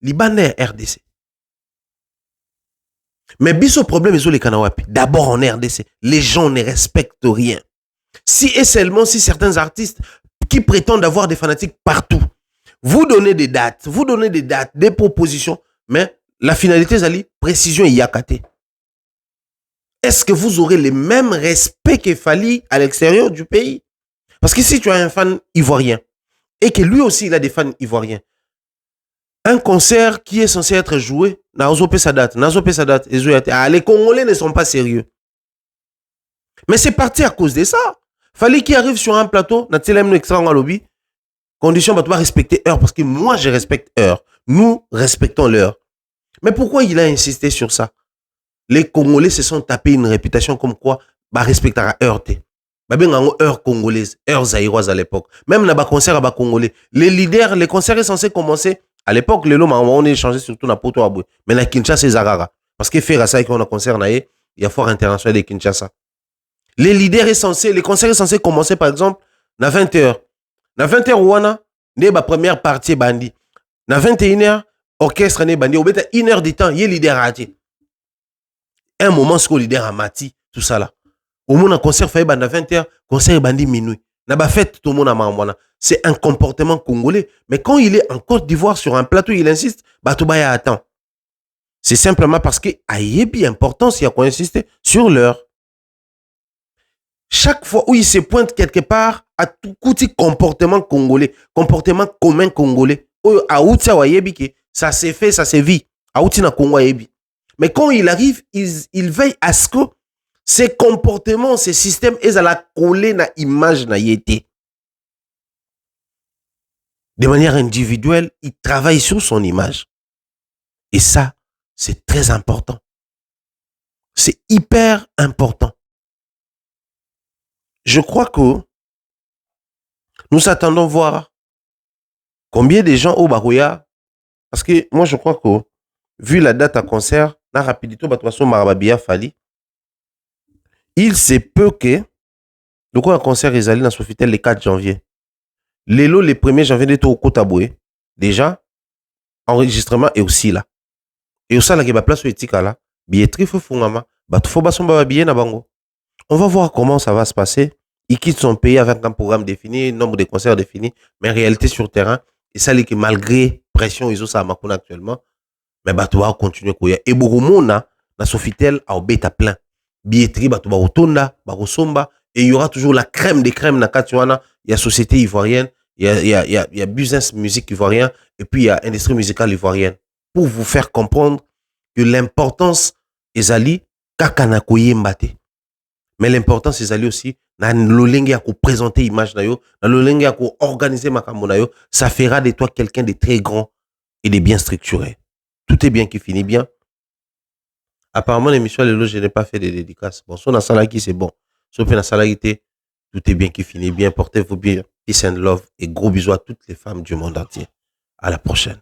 Libanais, RDC. Mais biso problème est les Kanawapi. D'abord en RDC, les gens ne respectent rien. Si et seulement si certains artistes qui prétendent avoir des fanatiques partout, vous donnez des dates, des propositions, mais la finalité, Zali, précision et yakate. Est-ce que vous aurez le même respect qu'il fallait à l'extérieur du pays? Parce que si tu as un fan ivoirien et que lui aussi il a des fans ivoiriens, un concert qui est censé être joué, les Congolais ne sont pas sérieux. Mais c'est parti à cause de ça. Fallait qu'il arrive sur un plateau, condition bah, tu vas respecter heure parce que moi je respecte heure. Nous respectons l'heure. Mais pourquoi il a insisté sur ça? Les Congolais se sont tapés une réputation comme quoi bah respecter heure t. Bah bien heure congolaise, heure zaïroise à l'époque. Même dans les concerts à Congolais, les leaders, les concerts sont censés commencer à l'époque. Les lots on est échangé surtout dans Poto Aboué. Mais la Kinshasa c'est Zagara parce que faire ça qu'on a concert il y a fort international de Kinshasa. Les leaders sont les concerts sont censés commencer par exemple à 20h. À 20h ouana, né ba première partie bandi. À 21h, orchestre né bandi. Au bout d'une heure de temps, il y a leader à un moment ce que leader a mati tout ça là. Au moins un concert fait à 20h, concert bandi minuit. Na ba fête tout le monde a mamwana. C'est un comportement congolais, mais quand il est en Côte d'Ivoire sur un plateau, il insiste, bah tout baya attend. C'est simplement parce que il est bien important s'il y a qu'on insister sur l'heure. Chaque fois où il se pointe quelque part à tout petit comportement congolais, comportement commun congolais, ça s'est fait, ça s'est vu. Mais quand il arrive, il veille à ce que ces comportements, ces systèmes, ils allaient coller na image na yété. De manière individuelle, il travaille sur son image. Et ça, c'est très important. C'est hyper important. Je crois que nous attendons voir combien de gens au Barouya, parce que moi je crois que vu la date à concert, la rapidité, il se peut que le concert est allé dans Sofitel le 4 janvier. Le 1er janvier, de Kotaboué. Déjà, enregistrement est aussi là. Et aussi là, il y a place où il là. Billetterie, il faut billet na bango. On va voir comment ça va se passer. Il quitte son pays avec un programme défini, nombre de concerts définis, mais en réalité sur terrain, et ça, que malgré pression, ils ont ça à Makuna actuellement, mais tu vas continuer. Et beaucoup de monde, na Sofitel, a bêta plein. Billetterie, tu vas rotonda, somba, et il y aura toujours la crème des crèmes na Katuana. Il y a société ivoirienne, il y a business musique ivoirien, et puis il y a industrie musicale ivoirienne. Pour vous faire comprendre que l'importance est ali kakana koye mbate. Mais l'important c'est d'aller aussi dans l'olenge à présenter l'image nayo, dans l'olenge à organiser makambo nayo, ça fera de toi quelqu'un de très grand et de bien structuré. Tout est bien qui finit bien. Apparemment l'émission je n'ai pas fait de dédicaces. Bon, son salaki c'est bon. Sauf na salaki tout est bien qui finit bien. Portez-vous bien. Peace and love et gros bisous à toutes les femmes du monde entier. À la prochaine.